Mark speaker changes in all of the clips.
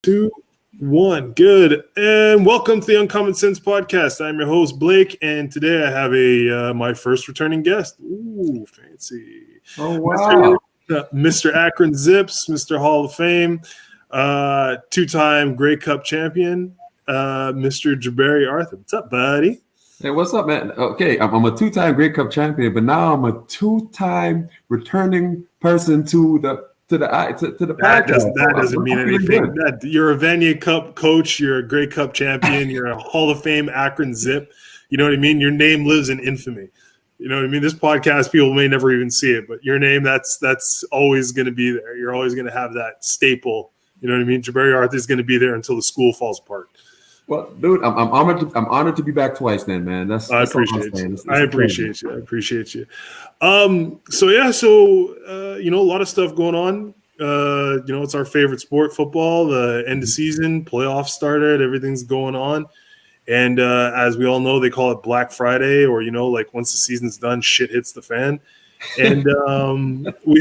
Speaker 1: Two, one, good, and welcome to the Uncommon Sense podcast. I'm your host Blake, and today I have my first returning guest. Ooh, fancy!
Speaker 2: Oh wow,
Speaker 1: Mr. Akron Zips, Mr. Hall of Fame, two-time Grey Cup champion, Mr. Jabari Arthur. What's up, buddy?
Speaker 2: Hey, what's up, man? Okay, I'm a two-time Grey Cup champion, but now I'm a two-time returning person to the podcast.
Speaker 1: That doesn't mean anything. You're a Vanier Cup coach. You're a Grey Cup champion. You're a Hall of Fame Akron Zip. You know what I mean? Your name lives in infamy. You know what I mean? This podcast, people may never even see it, but your name, that's always going to be there. You're always going to have that staple. You know what I mean? Jabari Arthur is going to be there until the school falls apart.
Speaker 2: Well, dude, I'm honored to be back twice, then, man.
Speaker 1: I appreciate you. I appreciate you. A lot of stuff going on. It's our favorite sport, football. The end of season, playoffs started, everything's going on. And as we all know, they call it Black Friday, or once the season's done, shit hits the fan. And we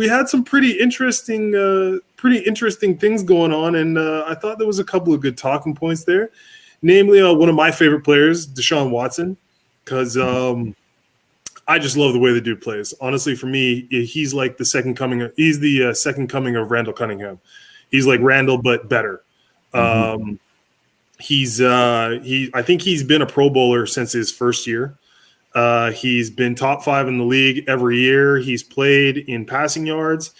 Speaker 1: had some pretty interesting things going on, and I thought there was a couple of good talking points there. Namely, one of my favorite players, Deshaun Watson, because I just love the way the dude plays. Honestly, for me, he's like the second coming. He's the second coming of Randall Cunningham. He's like Randall, but better. I think he's been a Pro Bowler since his first year. He's been top 5 in the league every year. He's played in passing yards.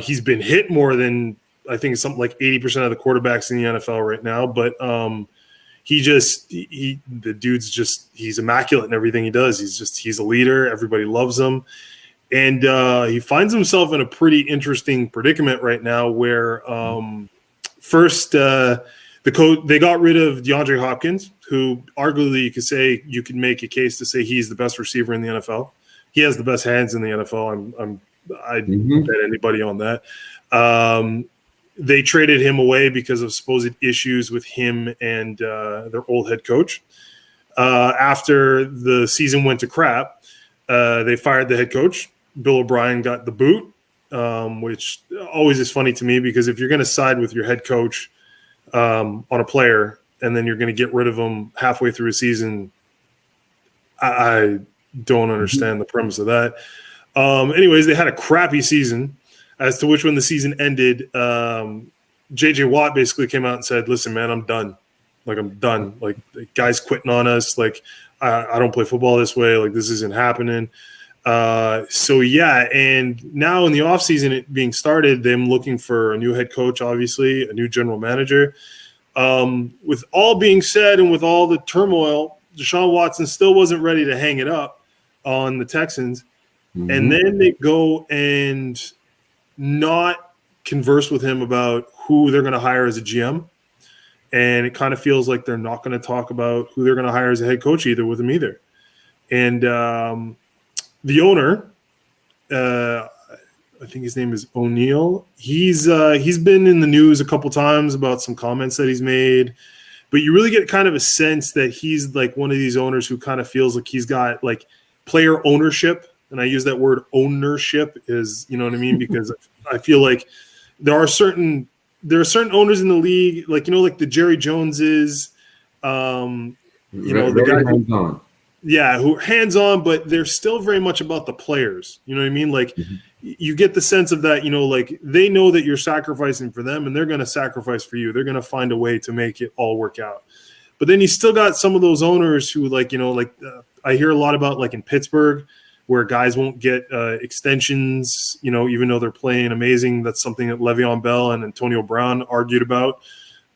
Speaker 1: He's been hit more than, I think, something like 80% of the quarterbacks in the NFL right now. But the dude's just, he's immaculate in everything he does. He's a leader. Everybody loves him. And he finds himself in a pretty interesting predicament right now where they got rid of DeAndre Hopkins, who arguably you could make a case to say he's the best receiver in the NFL. He has the best hands in the NFL. I'd bet anybody on that. They traded him away because of supposed issues with him and their old head coach. After the season went to crap, they fired the head coach. Bill O'Brien got the boot, which always is funny to me because if you're going to side with your head coach on a player and then you're going to get rid of him halfway through a season, I don't understand the premise of that. Anyways, they had a crappy season, as to which when the season ended, J.J. Watt basically came out and said, listen, man, I'm done. Like, I'm done. Like, the guy's quitting on us. Like, I don't play football this way. Like, this isn't happening. And now in the offseason, it being started, them looking for a new head coach, obviously, a new general manager. With all being said and with all the turmoil, Deshaun Watson still wasn't ready to hang it up on the Texans. Mm-hmm. And then they go and not converse with him about who they're going to hire as a GM. And it kind of feels like they're not going to talk about who they're going to hire as a head coach with him either. And the owner, I think his name is O'Neill. He's been in the news a couple times about some comments that he's made. But you really get kind of a sense that he's like one of these owners who kind of feels like he's got like player ownership. And I use that word ownership is, you know what I mean? Because I feel like there are certain owners in the league, like, like the Jerry Joneses, the guy hands-on. Yeah, who are hands-on, but they're still very much about the players. You know what I mean? Like you get the sense of that, like they know that you're sacrificing for them and they're going to sacrifice for you. They're going to find a way to make it all work out. But then you still got some of those owners who I hear a lot about like in Pittsburgh, where guys won't get extensions, even though they're playing amazing. That's something that Le'Veon Bell and Antonio Brown argued about.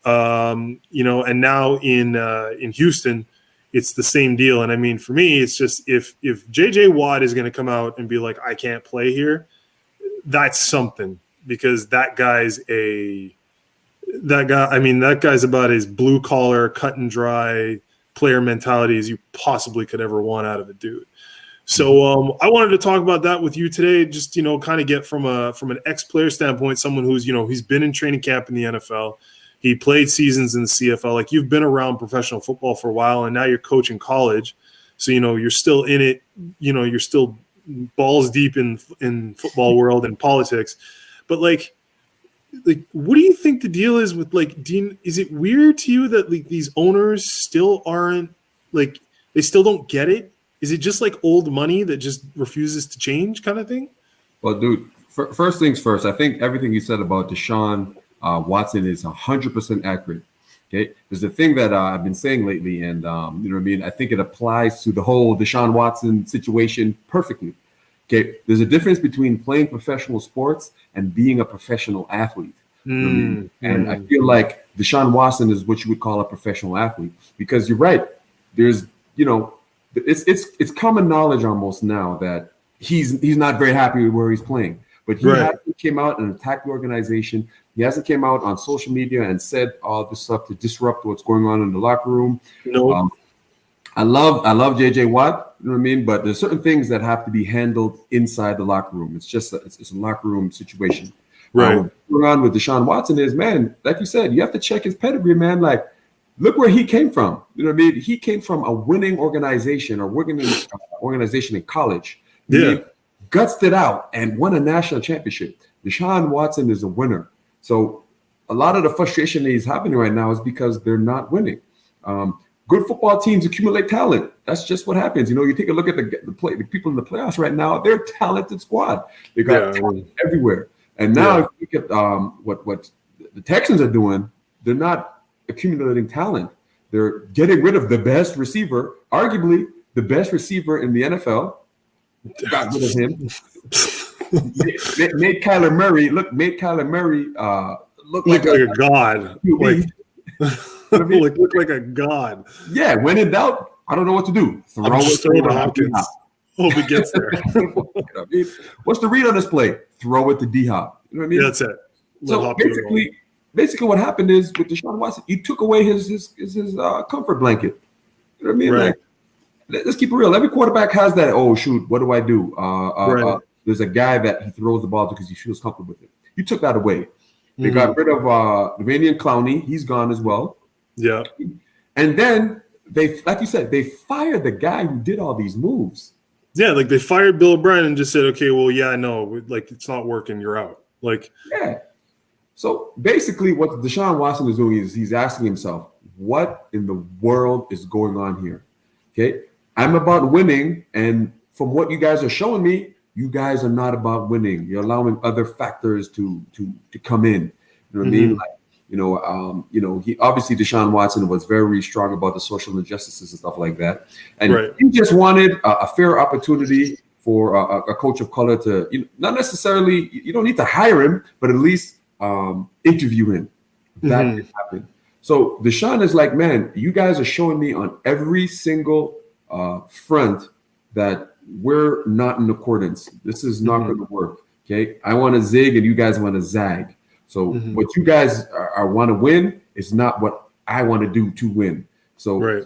Speaker 1: And now in Houston, it's the same deal. And I mean, for me, it's just if J.J. Watt is going to come out and be like, I can't play here, that's something, because that guy's about as blue collar, cut and dry player mentality as you possibly could ever want out of a dude. So I wanted to talk about that with you today, just, kind of get from an ex-player standpoint, someone who's, he's been in training camp in the NFL. He played seasons in the CFL. Like, you've been around professional football for a while, and now you're coaching college. So, you're still in it. You're still balls deep in football world and politics. But, like, like, what do you think the deal is with like Dean? Is it weird to you that like these owners still aren't like they still don't get it? Is it just like old money that just refuses to change, kind of thing?
Speaker 2: Well, dude, first things first. I think everything you said about Deshaun Watson is 100% accurate. Okay, there's a thing that I've been saying lately, and you know what I mean. I think it applies to the whole Deshaun Watson situation perfectly. Okay, there's a difference between playing professional sports and being a professional athlete. You know what I mean? And I feel like Deshaun Watson is what you would call a professional athlete, because you're right. There's, you know, it's common knowledge almost now that he's not very happy with where he's playing. But he hasn't came out and attacked the organization. He hasn't came out on social media and said all this stuff to disrupt what's going on in the locker room.
Speaker 1: No.
Speaker 2: I love JJ Watt, you know what I mean? But there's certain things that have to be handled inside the locker room. It's just it's a locker room situation.
Speaker 1: Right.
Speaker 2: What's going on with Deshaun Watson is, man, like you said, you have to check his pedigree, man. Like, look where he came from. You know what I mean? He came from a winning organization or working in organization in college. He gutsed it out and won a national championship. Deshaun Watson is a winner. So a lot of the frustration that he's happening right now is because they're not winning. Good football teams accumulate talent. That's just what happens. You know, you take a look at the people in the playoffs right now. They're a talented squad. They got talent everywhere. And now, if you look at what the Texans are doing, they're not accumulating talent. They're getting rid of the best receiver, arguably the best receiver in the NFL. Got rid of him. made Kyler Murray look like
Speaker 1: a god. Look like a god.
Speaker 2: Yeah, when in doubt, I don't know what to do. Throw it to Hopkins. Hope it gets there. What's the read on this play? Throw it to D-Hop. You know what I mean?
Speaker 1: That's it.
Speaker 2: So basically what happened is with Deshaun Watson, you took away his comfort blanket. You know what I mean?
Speaker 1: Right.
Speaker 2: Like, let's keep it real. Every quarterback has that, oh, shoot, what do I do? There's a guy that he throws the ball to because he feels comfortable with it. You took that away. They got rid of Vanian Clowney. He's gone as well. Yeah. And then they, like you said, they fired the guy who did all these moves.
Speaker 1: Yeah, like they fired Bill O'Brien and just said, okay, well, yeah, no, like it's not working. You're out. Like,
Speaker 2: yeah. So basically what Deshaun Watson is doing is he's asking himself, what in the world is going on here? Okay. I'm about winning. And from what you guys are showing me, you guys are not about winning. You're allowing other factors to come in. You know what I mean? Like, he obviously Deshaun Watson was very strong about the social injustices and stuff like that, and he just wanted a fair opportunity for a coach of color to, not necessarily, you don't need to hire him, but at least interview him. That didn't happen. So Deshaun is like, man, you guys are showing me on every single front that we're not in accordance. This is not going to work. Okay, I want to zig and you guys want to zag. So what you guys want to win is not what I want to do to win. So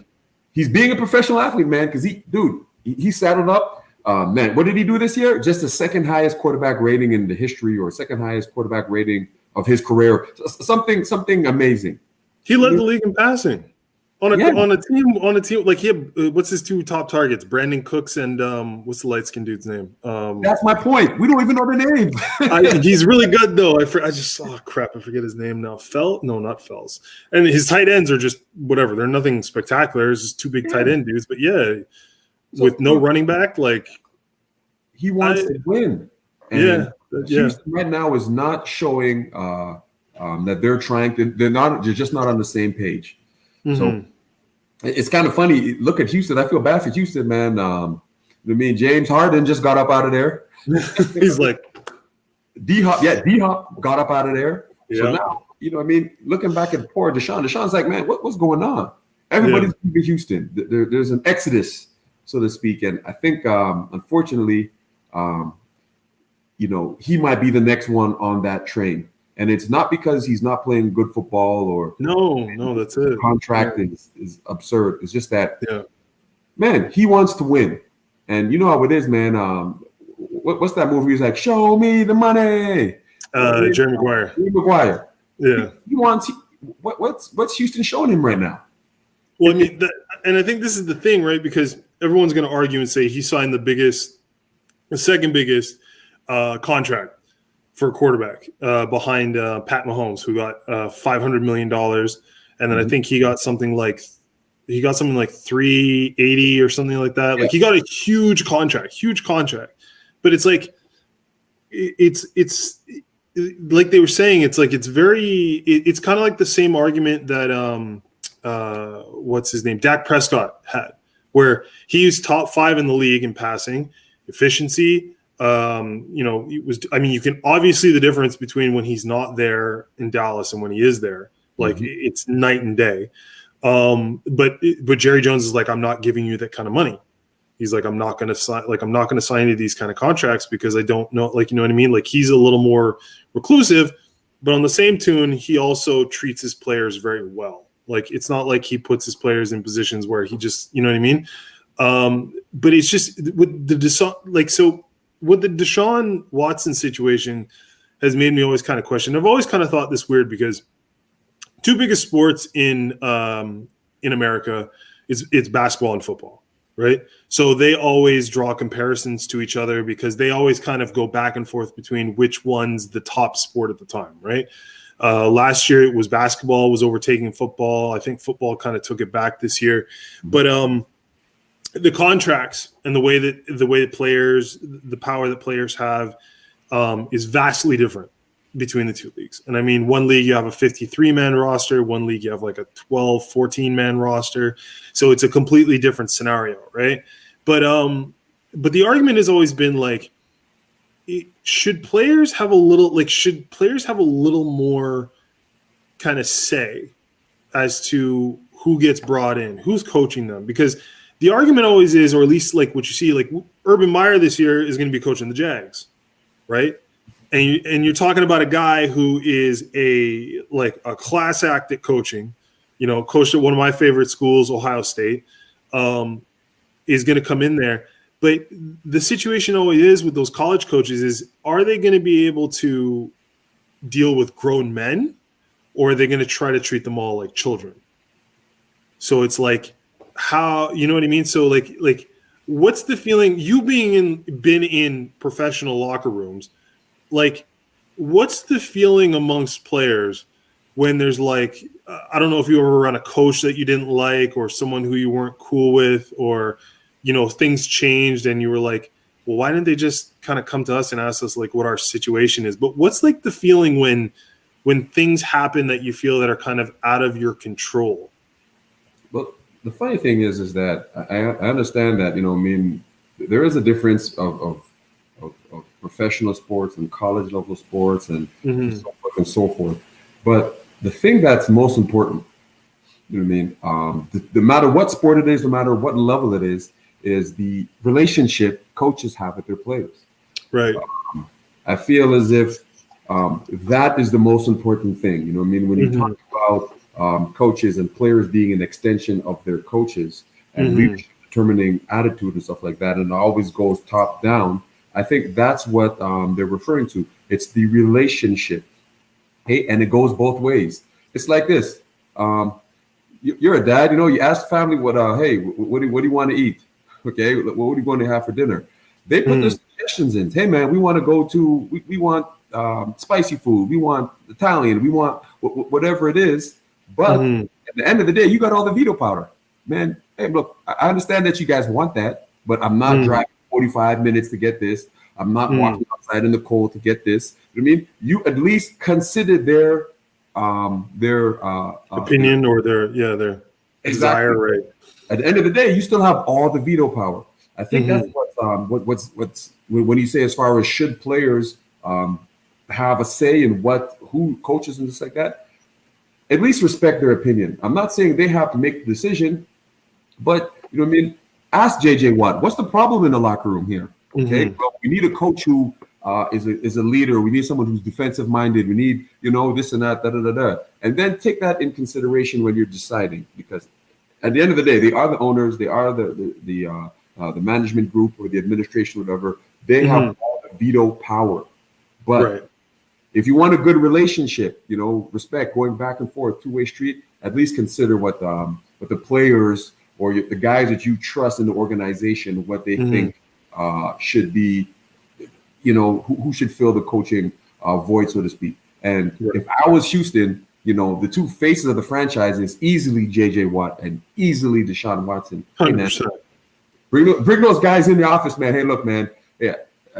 Speaker 2: he's being a professional athlete, man, because he saddled up. Man, what did he do this year? Just the second highest quarterback rating in the history, or second highest quarterback rating of his career. Something amazing.
Speaker 1: He led the league in passing. On a team, like he had, what's his two top targets? Brandon Cooks and what's the light skinned dude's name?
Speaker 2: That's my point. We don't even know their name.
Speaker 1: He's really good though. I just crap. I forget his name now. Not Fells. And his tight ends are just whatever. They're nothing spectacular. It's just two big tight end dudes. But with no running back, like
Speaker 2: he wants to win. And Houston right now is not showing that they're trying to. They're just not on the same page. So it's kind of funny. Look at Houston. I feel bad for Houston, man. James Harden just got up out of there.
Speaker 1: He's like
Speaker 2: D-Hop got up out of there. Yeah. So now, looking back at poor Deshaun's like, man, what's going on? Everybody's leaving Houston. There's an exodus, so to speak. And I think, unfortunately, he might be the next one on that train. And it's not because he's not playing good football or
Speaker 1: no, that's it.
Speaker 2: Contract is absurd. It's just that, man, he wants to win, and you know how it is, man. What's that movie? He's like, "Show me the money."
Speaker 1: Jerry Maguire.
Speaker 2: Yeah. He wants. What's Houston showing him right now?
Speaker 1: Well, and I think this is the thing, right? Because everyone's going to argue and say he signed the second biggest contract. for a quarterback behind Pat Mahomes, who got $500 million. And then I think he got something like 380 or something like that. Like he got a huge contract. But it's like, it's like they were saying, it's like, it's kind of like the same argument that, what's his name? Dak Prescott had, where he's top 5 in the league in passing efficiency. You can obviously the difference between when he's not there in Dallas and when he is there, like it's night and day. But Jerry Jones is like, I'm not giving you that kind of money. He's like, I'm not going to sign any of these kind of contracts because I don't know, like, you know what I mean? Like he's a little more reclusive, but on the same tune, he also treats his players very well. Like, it's not like he puts his players in positions where he just, you know what I mean? But it's just with the Deshaun Watson situation has made me always kind of question. I've always kind of thought this weird because two biggest sports in America it's basketball and football, right? So they always draw comparisons to each other because they always kind of go back and forth between which one's the top sport at the time, right? Last year it was basketball was overtaking football. I think football kind of took it back this year, but the contracts and the way that players, the power that players have, is vastly different between the two leagues. And I mean, one league you have a 53-man roster, one league you have like a 12, 14-man roster. So it's a completely different scenario, right? But the argument has always been like, should players have a little more kind of say as to who gets brought in, who's coaching them? Because the argument always is, or at least like what you see, like Urban Meyer this year is going to be coaching the Jags, right? And you're talking about a guy who is a class act at coaching, coached at one of my favorite schools, Ohio State, is going to come in there. But the situation always is with those college coaches is, are they going to be able to deal with grown men, or are they going to try to treat them all like children? So it's like, how, you know what I mean? So like what's the feeling, you been in professional locker rooms, like what's the feeling amongst players when there's like, I don't know if you ever run a coach that you didn't like, or someone who you weren't cool with, or, things changed and you were like, well, why didn't they just kind of come to us and ask us like what our situation is? But what's like the feeling when things happen that you feel that are kind of out of your control?
Speaker 2: Well, the funny thing is that I understand that, there is a difference of professional sports and college level sports and so forth and so forth. But the thing that's most important, no matter what sport it is, no matter what level it is the relationship coaches have with their players. Right. I feel as if that is the most important thing. When you talk about coaches and players being an extension of their coaches and leadership determining attitude and stuff like that, and it always goes top down. I think that's what they're referring to. It's the relationship. Hey, and it goes both ways. It's like this. You're a dad, you ask family what do you want to eat? Okay, what are you going to have for dinner? They put their suggestions in. Hey man, we want to go to, we want spicy food, we want Italian, we want whatever it is. But at the end of the day, you got all the veto power. Man, hey, look, I understand that you guys want that, but I'm not driving 45 minutes to get this. I'm not walking outside in the cold to get this. You at least consider their
Speaker 1: opinion or their desire, right?
Speaker 2: At the end of the day, you still have all the veto power. I think that's what's when you say as far as should players have a say in who coaches and just like that, at least respect their opinion. I'm not saying they have to make the decision, but ask JJ Watt, what's the problem in the locker room here? Okay, well, we need a coach who is a leader. We need someone who's defensive minded. We need this and that, and then take that in consideration when you're deciding, because at the end of the day, they are the owners, they are the management group or the administration, whatever. They have all the veto power. But if you want a good relationship, respect, going back and forth, two-way street, at least consider what the players or the guys that you trust in the organization, what they think should be, who should fill the coaching void, so to speak. And if I was Houston, the two faces of the franchise is easily J.J. Watt and easily Deshaun Watson.
Speaker 1: 100%.
Speaker 2: Hey, man, bring those guys in the office, man. Hey, look, man. Yeah,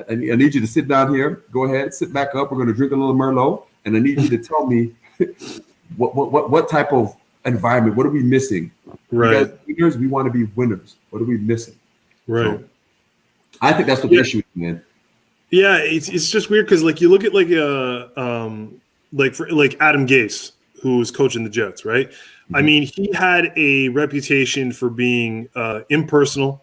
Speaker 2: I need you to sit down here. Go ahead, sit back up. We're going to drink a little Merlot, and I need you to tell me what type of environment. What are we missing?
Speaker 1: Right.
Speaker 2: Winners, we want to be winners. What are we missing?
Speaker 1: Right.
Speaker 2: So, I think that's what the issue is, man.
Speaker 1: Yeah, it's just weird because you look at Adam Gase, who was coaching the Jets, right? Mm-hmm. I mean, he had a reputation for being impersonal.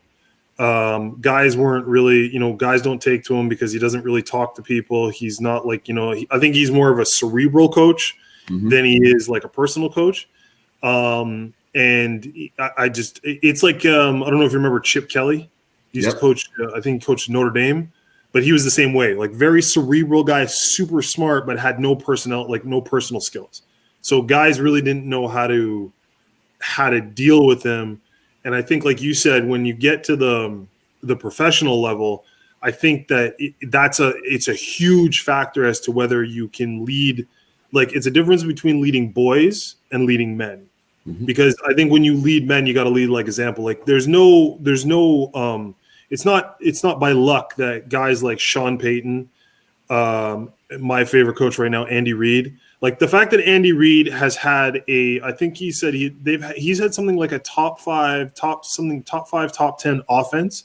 Speaker 1: Guys weren't really, guys don't take to him because he doesn't really talk to people. He's not I think he's more of a cerebral coach than he is like a personal coach. And it's like, I don't know if you remember Chip Kelly. He used to coach, I think he coached Notre Dame, but he was the same way, like very cerebral guy, super smart, but had no personal skills. So guys really didn't know how to deal with him. And I think, like you said, when you get to the professional level, I think that it's a huge factor as to whether you can lead. Like, it's a difference between leading boys and leading men, because I think when you lead men, you got to lead like example. Like, there's no it's not by luck that guys like Sean Payton, my favorite coach right now, Andy Reid. Like, the fact that Andy Reid has had I think he said he's had something like a top 5, top 10 offense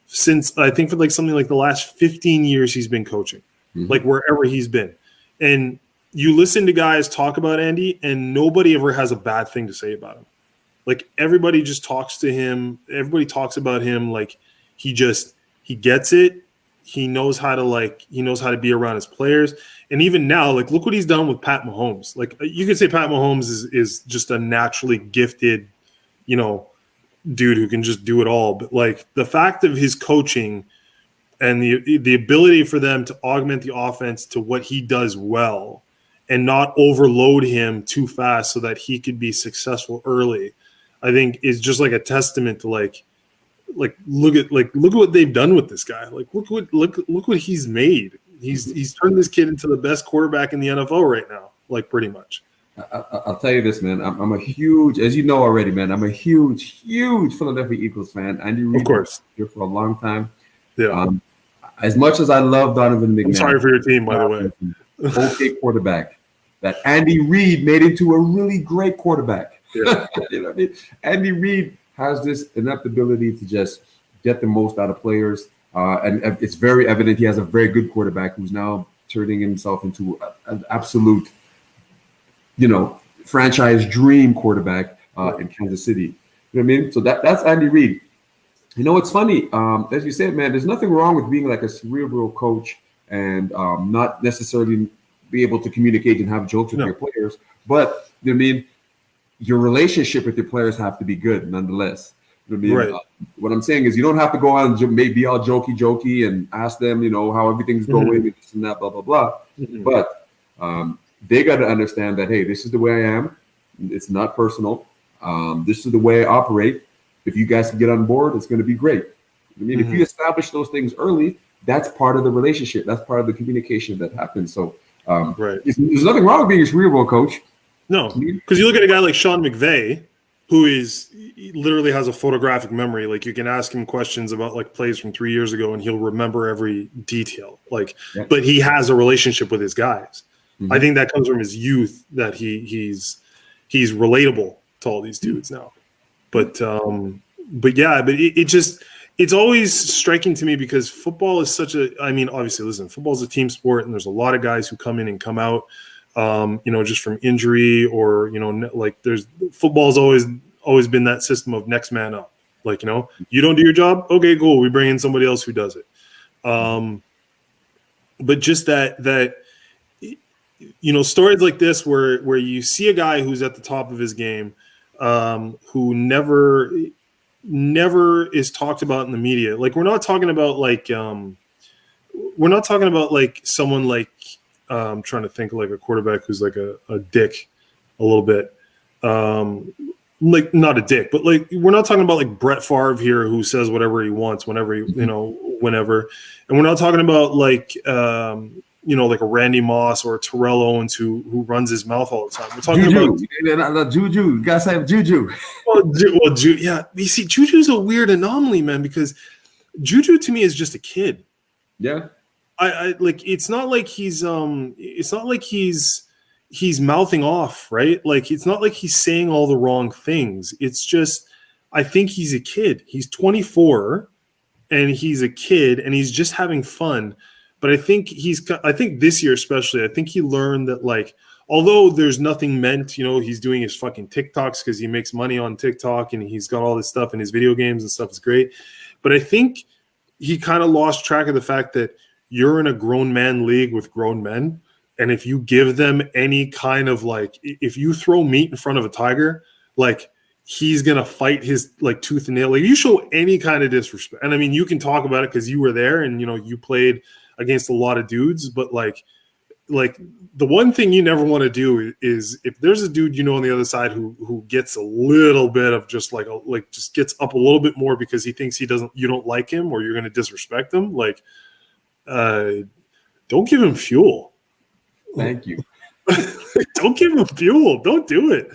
Speaker 1: since, I think, for like something like the last 15 years he's been coaching, like wherever he's been. And you listen to guys talk about Andy, and nobody ever has a bad thing to say about him. Like, everybody just talks to him. Everybody talks about him like he gets it. He knows how to be around his players. And even now, like, look what he's done with Pat Mahomes. Like, you could say Pat Mahomes is just a naturally gifted, dude who can just do it all. But like, the fact of his coaching and the ability for them to augment the offense to what he does well and not overload him too fast so that he could be successful early, I think is just like a testament to like look at what they've done with this guy. Like, look what he's made. He's turned this kid into the best quarterback in the NFL right now, like, pretty much.
Speaker 2: I'll tell you this, man. I'm a huge, as you know already, man. I'm a huge Philadelphia Eagles fan. Andy Reid,
Speaker 1: of course,
Speaker 2: here for a long time.
Speaker 1: Yeah.
Speaker 2: As much as I love Donovan McNabb,
Speaker 1: I'm sorry for your team, by the way.
Speaker 2: Okay, quarterback that Andy Reid made into a really great quarterback. Yeah. You know what I mean? Andy Reid has this ineptability to just get the most out of players. And it's very evident he has a very good quarterback who's now turning himself into an absolute, franchise dream quarterback in Kansas City. You know what I mean? So that's Andy Reid. It's funny. As you said, man, there's nothing wrong with being like a cerebral coach and not necessarily be able to communicate and have jokes with your players. But, you know what I mean? Your relationship with your players have to be good nonetheless. You know what I mean?
Speaker 1: Right.
Speaker 2: What I'm saying is you don't have to go on and be all jokey and ask them, how everything's going and this and that, blah, blah, blah. But they got to understand that, hey, this is the way I am. It's not personal. This is the way I operate. If you guys can get on board, it's going to be great. I mean, if you establish those things early, that's part of the relationship. That's part of the communication that happens. So there's nothing wrong with being a cerebral coach.
Speaker 1: No, because you look at a guy like Sean McVay, who literally has a photographic memory. Like, you can ask him questions about like plays from 3 years ago and he'll remember every detail. Like, but he has a relationship with his guys. I think that comes from his youth, that he's relatable to all these dudes now. But it's always striking to me because football is obviously, listen, football is a team sport and there's a lot of guys who come in and come out, just from injury or, football's always been that system of next man up. Like, you don't do your job. Okay, cool. We bring in somebody else who does it. But just that, stories like this where you see a guy who's at the top of his game, who never is talked about in the media. Like, we're not talking about someone like, I'm trying to think like a quarterback who's like a dick a little bit. Like, not a dick, but like, we're not talking about like Brett Favre here who says whatever he wants whenever, whenever. And we're not talking about like like a Randy Moss or a Terrell Owens who runs his mouth all the time. We're talking about
Speaker 2: Juju. You gotta say Juju.
Speaker 1: Yeah. You see, Juju's a weird anomaly, man, because Juju to me is just a kid.
Speaker 2: Yeah.
Speaker 1: I like. It's not like he's mouthing off, right? Like it's not like he's saying all the wrong things. It's just I think he's a kid. He's 24 and he's a kid and he's just having fun. But I think this year especially, I think he learned that like although there's nothing meant, he's doing his fucking TikToks because he makes money on TikTok and he's got all this stuff in his video games and stuff is great. But I think he kind of lost track of the fact that you're in a grown man league with grown men. And if you give them any kind of like, if you throw meat in front of a tiger, like he's going to fight his like tooth and nail. Like you show any kind of disrespect. And I mean, you can talk about it because you were there and, you played against a lot of dudes, but like the one thing you never want to do is if there's a dude, on the other side who gets a little bit of just just gets up a little bit more because he thinks you don't like him or you're going to disrespect him. Like, don't give him fuel.
Speaker 2: Thank you.
Speaker 1: Don't give him fuel. Don't do it.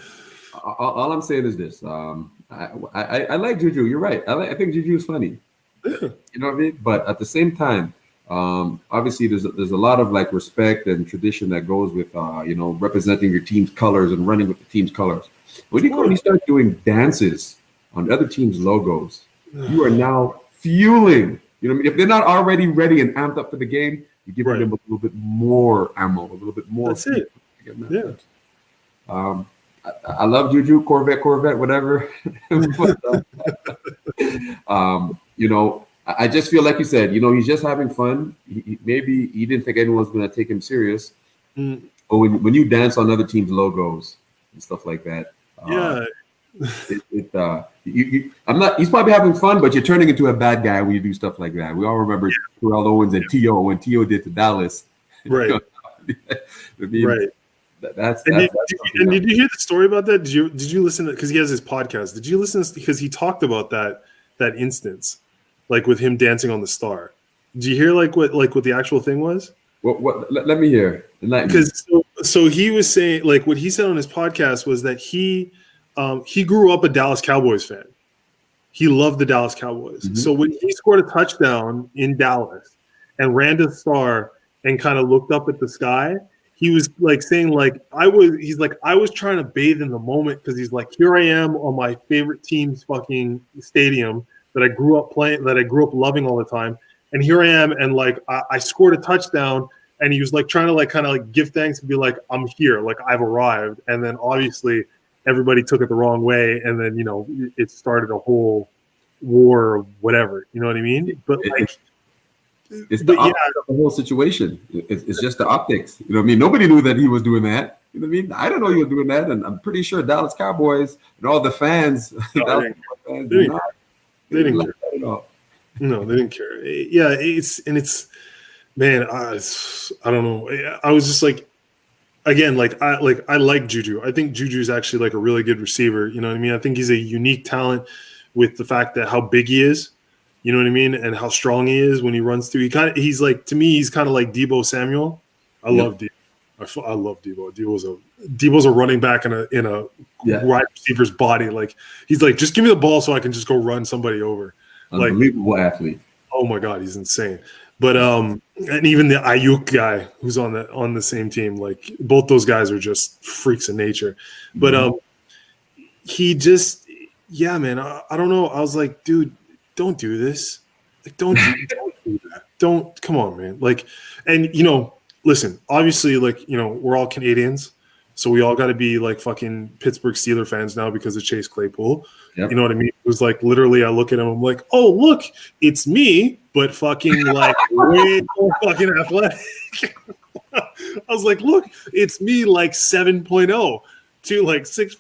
Speaker 2: All I'm saying is this. I like Juju. You're right. I think Juju is funny. You know what I mean? But at the same time, obviously there's a lot of like respect and tradition that goes with representing your team's colors and running with the team's colors. When you start doing dances on other team's logos, you are now fueling. If they're not already ready and amped up for the game, you give them a little bit more ammo, a little bit more.
Speaker 1: That's it. Yeah.
Speaker 2: I love Juju, Corvette, whatever. I just feel like you said, he's just having fun. Maybe he didn't think anyone's going to take him serious. But when you dance on other teams' logos and stuff like that, he's probably having fun, but you're turning into a bad guy when you do stuff like that. We all remember Terrell Owens and T.O. when T.O. did to Dallas.
Speaker 1: Right.
Speaker 2: Right.
Speaker 1: Did you hear the story about that? Did you listen to, because he has his podcast? Did you listen to, because he talked about that instance, like with him dancing on the star? Did you hear what the actual thing was?
Speaker 2: What? Let me hear.
Speaker 1: Because so he was saying, like, what he said on his podcast was that he grew up a Dallas Cowboys fan. He loved the Dallas Cowboys. Mm-hmm. So when he scored a touchdown in Dallas and ran to the star and kind of looked up at the sky, he was like saying, like, I was trying to bathe in the moment because he's like, here I am on my favorite team's fucking stadium that I grew up playing, that I grew up loving all the time. And here I am, and like I scored a touchdown, and he was like trying to like kind of like give thanks and be like, I'm here, like I've arrived. And then obviously everybody took it the wrong way, and then it started a whole war or whatever. You know what I mean? But
Speaker 2: it's the whole situation. It's just the optics. You know what I mean? Nobody knew that he was doing that. You know what I mean? I don't know he was doing that, and I'm pretty sure Dallas Cowboys and all the fans, they didn't care at all.
Speaker 1: No, they didn't care. Yeah, man. I don't know. I was just like, again, I like Juju. I think Juju is actually like a really good receiver. You know what I mean? I think he's a unique talent with the fact that how big he is. You know what I mean? And how strong he is when he runs through. He's like, to me, he's kind of like Deebo Samuel. I love Deebo. I love Deebo. Deebo's a running back in a wide receiver's body. Like he's like, just give me the ball so I can just go run somebody over.
Speaker 2: Unbelievable athlete.
Speaker 1: Oh my God, he's insane. But and even the Ayuk guy who's on the same team, like both those guys are just freaks of nature. But he just, man, I don't know. I was like, dude, don't do this. Like, don't do that. Don't, come on, man. Like, and listen, obviously, like, we're all Canadians, so we all got to be like fucking Pittsburgh Steelers fans now because of Chase Claypool. Yep. You know what I mean? It was like literally, I look at him, I'm like, oh look, it's me, but fucking like way more fucking athletic. I was like, look, it's me, like 7.0 to like 6'5",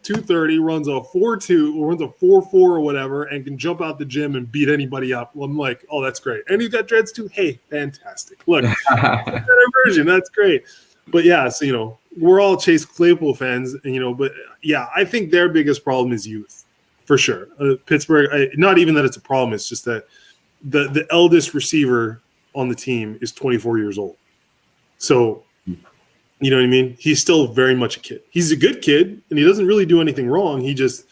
Speaker 1: 230, runs a 4.2 or runs a 4.4 or whatever, and can jump out the gym and beat anybody up. Well, I'm like, oh, that's great. And he's got dreads too. Hey, fantastic. Look, better version. That's great. But yeah, so we're all Chase Claypool fans, and but yeah, I think their biggest problem is youth, for sure. Pittsburgh, not even that it's a problem. It's just that the eldest receiver on the team is 24 years old. So, you know what I mean? He's still very much a kid. He's a good kid, and he doesn't really do anything wrong. He just,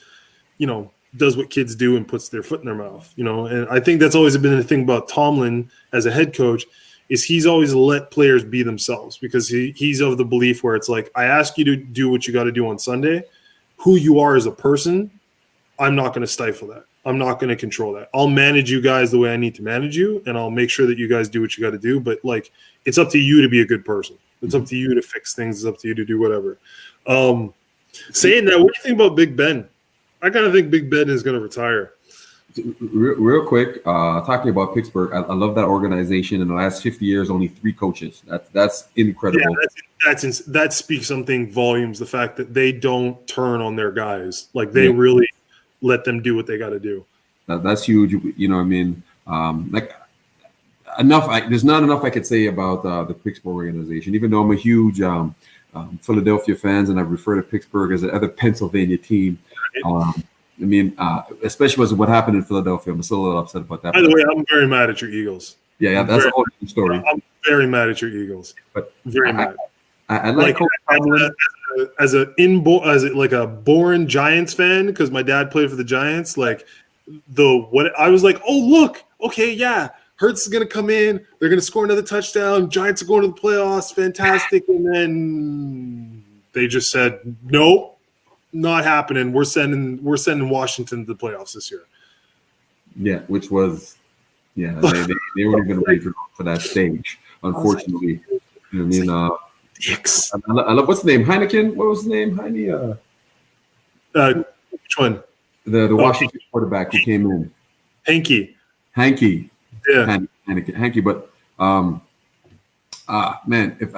Speaker 1: does what kids do and puts their foot in their mouth, And I think that's always been the thing about Tomlin as a head coach is he's always let players be themselves because he's of the belief where it's like, I ask you to do what you got to do on Sunday. Who you are as a person, I'm not going to stifle that. I'm not going to control that. I'll manage you guys the way I need to manage you, and I'll make sure that you guys do what you got to do. But, it's up to you to be a good person. It's up to you to fix things. It's up to you to do whatever. Saying that, what do you think about Big Ben? I kind of think Big Ben is going to retire.
Speaker 2: Real quick, talking about Pittsburgh, I love that organization. In the last 50 years, only 3 coaches. That's incredible.
Speaker 1: Yeah, that speaks something volumes. The fact that they don't turn on their guys, they really let them do what they got to do.
Speaker 2: That's huge. You know what I mean? There's not enough I could say about the Pittsburgh organization. Even though I'm a huge Philadelphia fans, and I refer to Pittsburgh as another Pennsylvania team. Especially with what happened in Philadelphia, I'm still a little upset about that.
Speaker 1: By the way, I'm very mad at your Eagles.
Speaker 2: Yeah, that's a whole different story.
Speaker 1: I'm very mad at your Eagles.
Speaker 2: But
Speaker 1: very mad.
Speaker 2: I like
Speaker 1: as a born Giants fan, because my dad played for the Giants. I was like, oh look, okay, yeah, Hurts is gonna come in. They're gonna score another touchdown. Giants are going to the playoffs. Fantastic. And then they just said, nope, not happening. We're sending Washington to the playoffs this year.
Speaker 2: Yeah, which was they weren't even ready for that stage, unfortunately. I love what's the name? Heineken? What was the name?
Speaker 1: Which one?
Speaker 2: The Washington quarterback who came in.
Speaker 1: Hanky.
Speaker 2: Yeah. Hanky. But man, if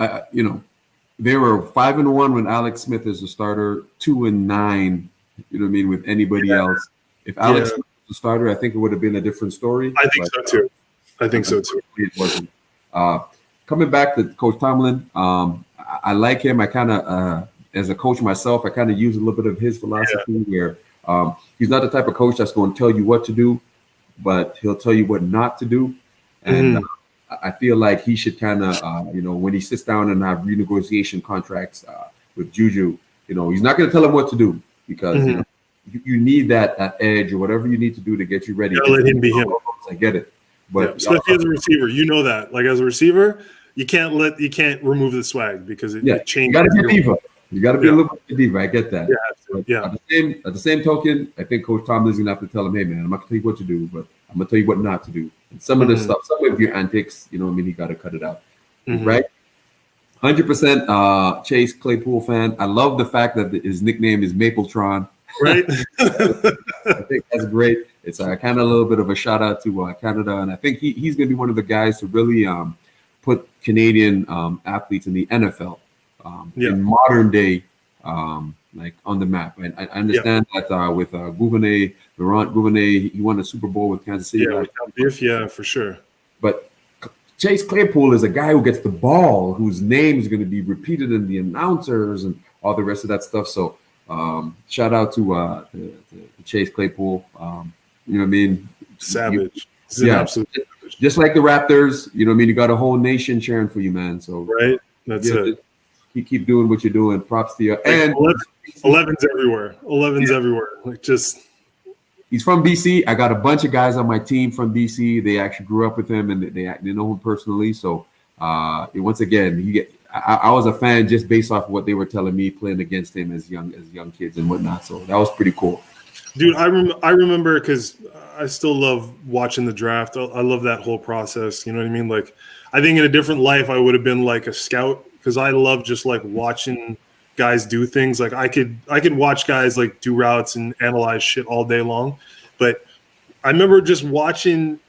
Speaker 2: they were 5-1 when Alex Smith is the starter, 2-9, with anybody else. If Alex Smith was the starter, I think it would have been a different story.
Speaker 1: I think so too.
Speaker 2: It wasn't. Coming back to Coach Tomlin, I like him. I kind of, as a coach myself, I kind of use a little bit of his philosophy where he's not the type of coach that's going to tell you what to do, but he'll tell you what not to do. And I feel like he should kind of, when he sits down and have renegotiation contracts with Juju, he's not going to tell him what to do because you need that edge or whatever you need to do to get you ready.
Speaker 1: Let him be him.
Speaker 2: I get it. But
Speaker 1: especially as a receiver, that. As a receiver, you can't remove the swag because it changes.
Speaker 2: You got to be a diva. You got to be a little bit of a diva. I get that.
Speaker 1: Yeah.
Speaker 2: At the same token, I think Coach Tomlin's gonna have to tell him, "Hey, man, I'm not gonna tell you what to do, but I'm gonna tell you what not to do." And some of the stuff, some of your antics, he got to cut it out, right? 100% Chase Claypool fan. I love the fact that his nickname is Mapletron.
Speaker 1: Right.
Speaker 2: I think that's great. It's kind of a little bit of a shout out to Canada, and I think he's going to be one of the guys to really put Canadian athletes in the NFL in modern day, on the map. And I understand that with Laurent Gouvenet, he won the Super Bowl with Kansas City.
Speaker 1: Yeah, for sure.
Speaker 2: But Chase Claypool is a guy who gets the ball, whose name is going to be repeated in the announcers and all the rest of that stuff. So shout out to Chase Claypool. You know what I mean?
Speaker 1: Savage.
Speaker 2: Absolute savage. Just like the Raptors, you know what I mean? You got a whole nation cheering for you, man. So
Speaker 1: right. That's it.
Speaker 2: You keep doing what you're doing. Props to you. And
Speaker 1: 11's everywhere. 11's everywhere.
Speaker 2: He's from BC. I got a bunch of guys on my team from BC. They actually grew up with him and they know him personally. So once again, I was a fan just based off of what they were telling me playing against him as young kids and whatnot. So that was pretty cool.
Speaker 1: Dude, I remember because I still love watching the draft. I love that whole process. You know what I mean? I think in a different life, I would have been like a scout because I love just watching guys do things. I could watch guys do routes and analyze shit all day long. But I remember watching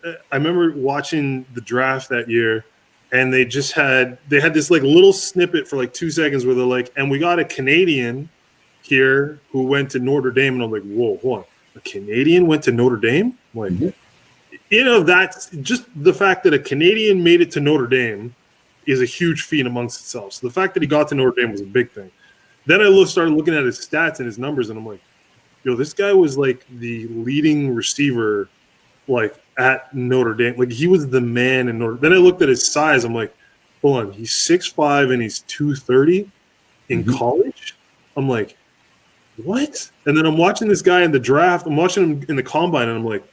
Speaker 1: the draft that year, and they had this little snippet for 2 seconds where they're and we got a Canadian here who went to Notre Dame, and I'm like, whoa, hold on. A Canadian went to Notre Dame? That's just the fact that a Canadian made it to Notre Dame is a huge feat amongst itself. So the fact that he got to Notre Dame was a big thing. Then I started looking at his stats and his numbers, and I'm like, yo, this guy was the leading receiver at Notre Dame. He was the man in Notre Dame. Then I looked at his size. I'm like, hold on, he's 6'5" and he's 230 in college. I'm like, what? And then I'm watching this guy in the draft. I'm watching him in the combine, and I'm like,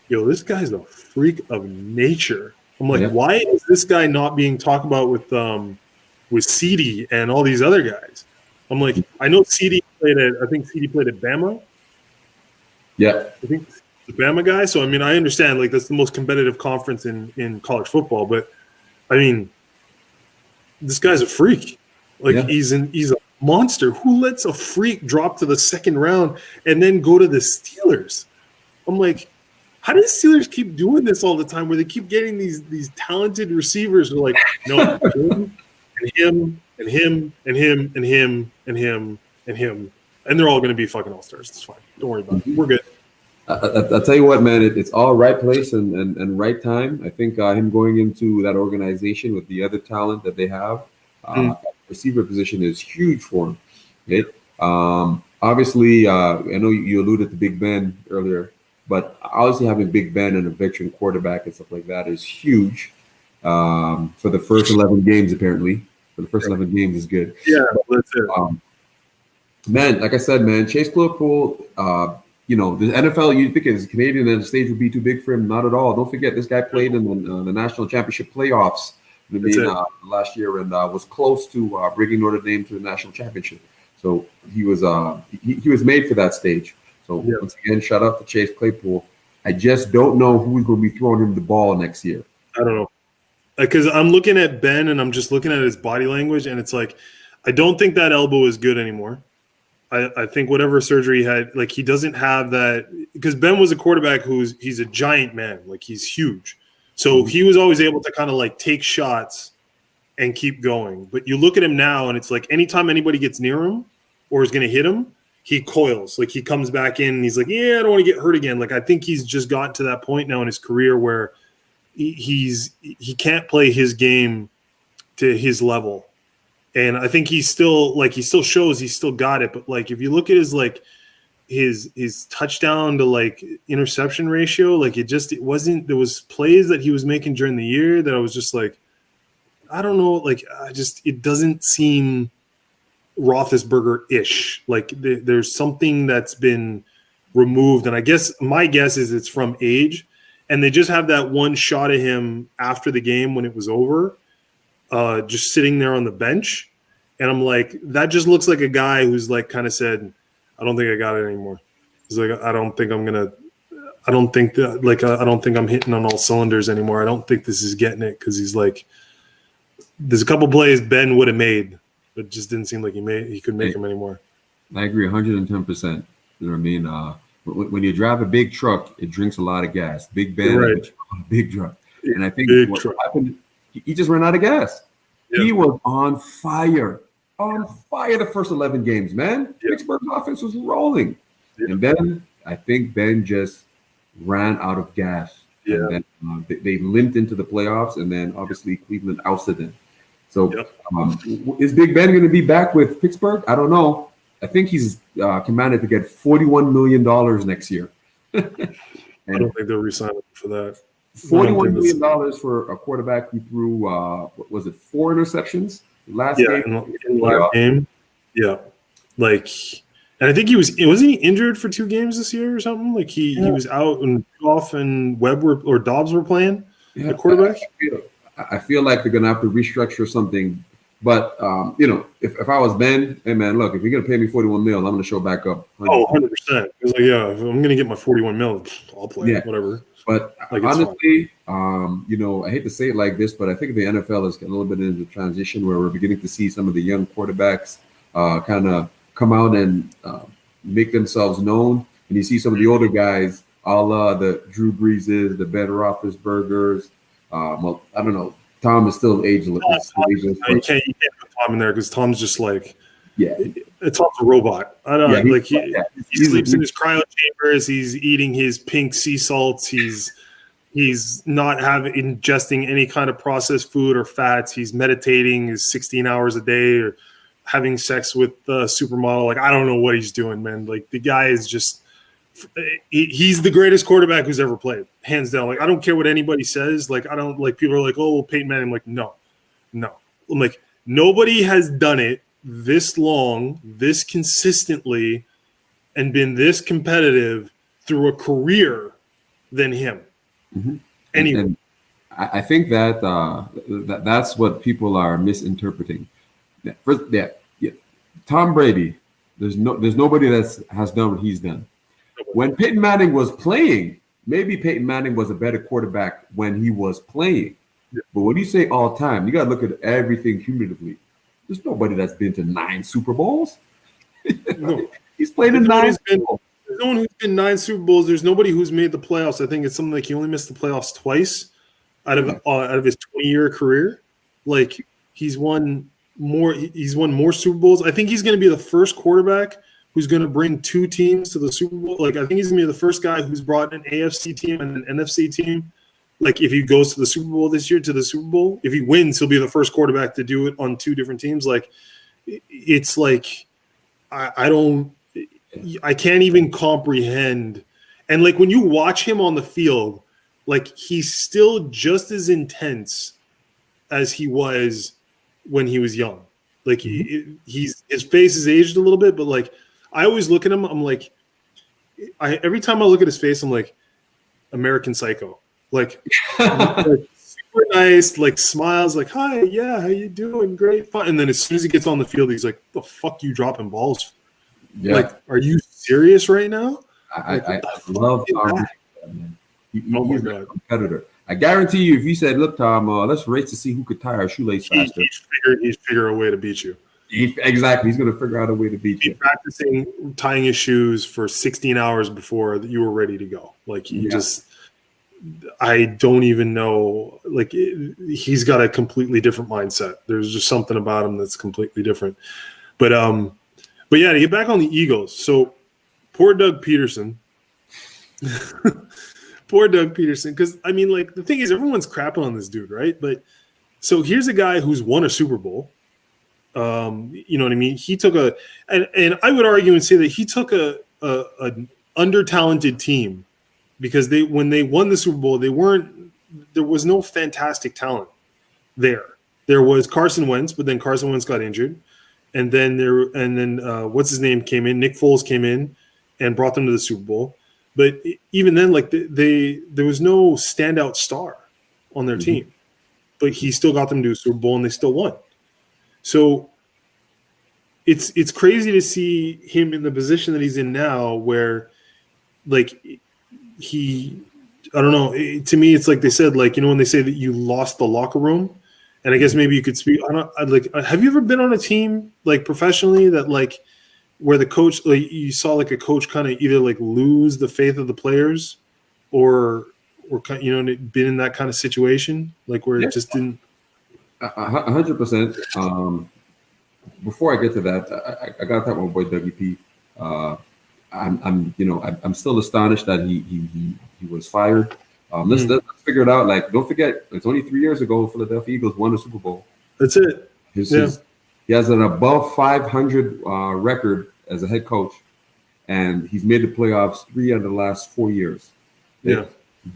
Speaker 1: yo, this guy's a freak of nature. I'm like, why is this guy not being talked about with CD and all these other guys? I'm like, I know CD played at Bama.
Speaker 2: Yeah.
Speaker 1: I think the Bama guy. So, I mean, I understand, like, that's the most competitive conference in college football. But, I mean, this guy's a freak. Like, he's a monster. Who lets a freak drop to the second round and then go to the Steelers? I'm like, how do the Steelers keep doing this all the time where they keep getting these talented receivers who are like, no, him and him and him and him and him and him, and they're all going to be fucking all-stars. It's fine. Don't worry about it. We're good.
Speaker 2: I'll tell you what, man, it's all right place and right time. I think him going into that organization with the other talent that they have, receiver position is huge for him. Right? Obviously, I know you alluded to Big Ben earlier, but obviously having Big Ben and a veteran quarterback and stuff like that is huge for the first 11 games, apparently. For the first 11 games is good.
Speaker 1: Yeah, that's it.
Speaker 2: Man, like I said, man, Chase Claypool, the NFL, you think as a Canadian, and the stage would be too big for him. Not at all. Don't forget, this guy played in the national championship playoffs last year and was close to bringing Notre Dame to the national championship. So he was made for that stage. So once again, shout out to Chase Claypool. I just don't know who's going to be throwing him the ball next year.
Speaker 1: I don't know. Because I'm looking at Ben and I'm just looking at his body language, and it's like, I don't think that elbow is good anymore. I think whatever surgery he had, like, he doesn't have that, because Ben was a quarterback he's a giant man, like, he's huge. So he was always able to kind of like take shots and keep going. But you look at him now, and it's like anytime anybody gets near him or is going to hit him, he coils. Like, he comes back in and he's like, yeah, I don't want to get hurt again. Like, I think he's just gotten to that point now in his career where he can't play his game to his level. And I think he still shows he's still got it. But, like, if you look at his touchdown to, like, interception ratio, like, it wasn't, there was plays that he was making during the year that I was just like, I don't know, like, it doesn't seem Roethlisberger-ish. Like, there's something that's been removed. And I guess my guess is it's from age. And they just have that one shot of him after the game when it was over, just sitting there on the bench. And I'm like, that just looks like a guy who's, like, kind of said, I don't think I got it anymore. He's like, I don't think I'm hitting on all cylinders anymore. I don't think this is getting it, because he's like, there's a couple plays Ben would have made, but it just didn't seem like he could make them anymore.
Speaker 2: I agree 110%. You know what I mean? When you drive a big truck, it drinks a lot of gas. Big Ben, right. Big truck. And I think what happened, he just ran out of gas. Yep. He was on fire the first 11 games, man. Yep. Pittsburgh's offense was rolling. Yep. And then I think Ben just ran out of gas. Yeah. And then they limped into the playoffs, and then obviously Cleveland ousted them. So is Big Ben going to be back with Pittsburgh? I don't know. I think he's commanded to get $41 million next year.
Speaker 1: I don't think they'll resign him for that.
Speaker 2: $41 million for a quarterback who threw, what was it, 4 interceptions last game?
Speaker 1: In the last game. Yeah. Like, and I think wasn't he injured for 2 games this year or something? Like, he was out and Goff and Dobbs were playing the quarterback.
Speaker 2: I feel like they're going to have to restructure something. But, if I was Ben, hey, man, look, if you're going to pay me $41 million, I'm going to show back up. 100%.
Speaker 1: Oh, 100%. It's like, yeah, if I'm going to get my $41 million, I'll play whatever.
Speaker 2: But like, honestly, I hate to say it like this, but I think the NFL is getting a little bit into transition where we're beginning to see some of the young quarterbacks kind of come out and make themselves known. And you see some of the older guys, a la the Drew Breeses, the Ben Roethlisbergers. Well, I don't know. Tom is still ageless.
Speaker 1: You can't put Tom in there because Tom's just like, Tom's a robot. I don't know. Like he sleeps in his cryo chambers. He's eating his pink sea salts. He's not ingesting any kind of processed food or fats. He's meditating. He's 16 hours a day or having sex with the supermodel. Like, I don't know what he's doing, man. Like, the guy is just. He's the greatest quarterback who's ever played, hands down. Like, I don't care what anybody says. Like, I don't like people are like, oh, Peyton Manning. I'm like, no, No. I'm like, nobody has done it this long, this consistently, and been this competitive through a career than him.
Speaker 2: Mm-hmm.
Speaker 1: Anyway.
Speaker 2: And I think that's what people are misinterpreting. First, Tom Brady. There's nobody that has done what he's done. When Peyton Manning was playing, maybe Peyton Manning was a better quarterback when he was playing.
Speaker 1: Yeah.
Speaker 2: But when you say all time, you got to look at everything cumulatively. There's nobody that's been to 9 Super Bowls.
Speaker 1: No.
Speaker 2: He's played in 9 Super Bowls.
Speaker 1: There's no one who's been 9 Super Bowls. There's nobody who's made the playoffs. I think it's something like he only missed the playoffs twice out of his 20-year career. Like he's won more Super Bowls. I think he's going to be the first quarterback who's going to bring 2 teams to the Super Bowl. Like I think he's going to be the first guy who's brought an AFC team and an NFC team. Like if he goes to the Super Bowl this year, to the Super Bowl, if he wins, he'll be the first quarterback to do it on 2 different teams. Like it's like I can't even comprehend. And like when you watch him on the field, like he's still just as intense as he was when he was young. Like his face has aged a little bit, but like I always look at him, I'm like, every time I look at his face, I'm like, American Psycho. Like super nice, like smiles, like, hi, yeah, how you doing? Great, fun. And then as soon as he gets on the field, he's like, the fuck you dropping balls? Yeah. Like, are you serious right now?
Speaker 2: I love Tom. He's a competitor. I guarantee you, if you said, look, Tom, let's race to see who could tie our shoelace faster.
Speaker 1: He'd figure a way to beat you.
Speaker 2: Exactly. He's going to figure out a way to beat you.
Speaker 1: He's practicing tying his shoes for 16 hours before you were ready to go. Like, he just – I don't even know. Like, he's got a completely different mindset. There's just something about him that's completely different. But yeah, to get back on the Eagles. So, poor Doug Peterson. Poor Doug Peterson. Because, I mean, like, the thing is, everyone's crapping on this dude, right? But so here's a guy who's won a Super Bowl. You know what I mean? He took and I would argue and say that he took an under-talented team, because when they won the Super Bowl, there was no fantastic talent there. There was Carson Wentz, but then Carson Wentz got injured. And then what's his name came in? Nick Foles came in and brought them to the Super Bowl. But even then, like there was no standout star on their team. But he still got them to a Super Bowl and they still won. So it's crazy to see him in the position that he's in now, where like I don't know. To me, it's like they said, like, you know, when they say that you lost the locker room, and I guess maybe you could speak. Have you ever been on a team like professionally that like where the coach, like you saw like a coach kind of either like lose the faith of the players, or you know, been in that kind of situation, like where it just didn't.
Speaker 2: 100%. Before I get to that, I got to talk about my boy WP. I'm still astonished that he was fired. Let's figure it out. Like, don't forget, it's only 3 years ago Philadelphia Eagles won the Super Bowl.
Speaker 1: That's it.
Speaker 2: He has an above 500 record as a head coach, and he's made the playoffs 3 out of the last 4 years.
Speaker 1: Yeah.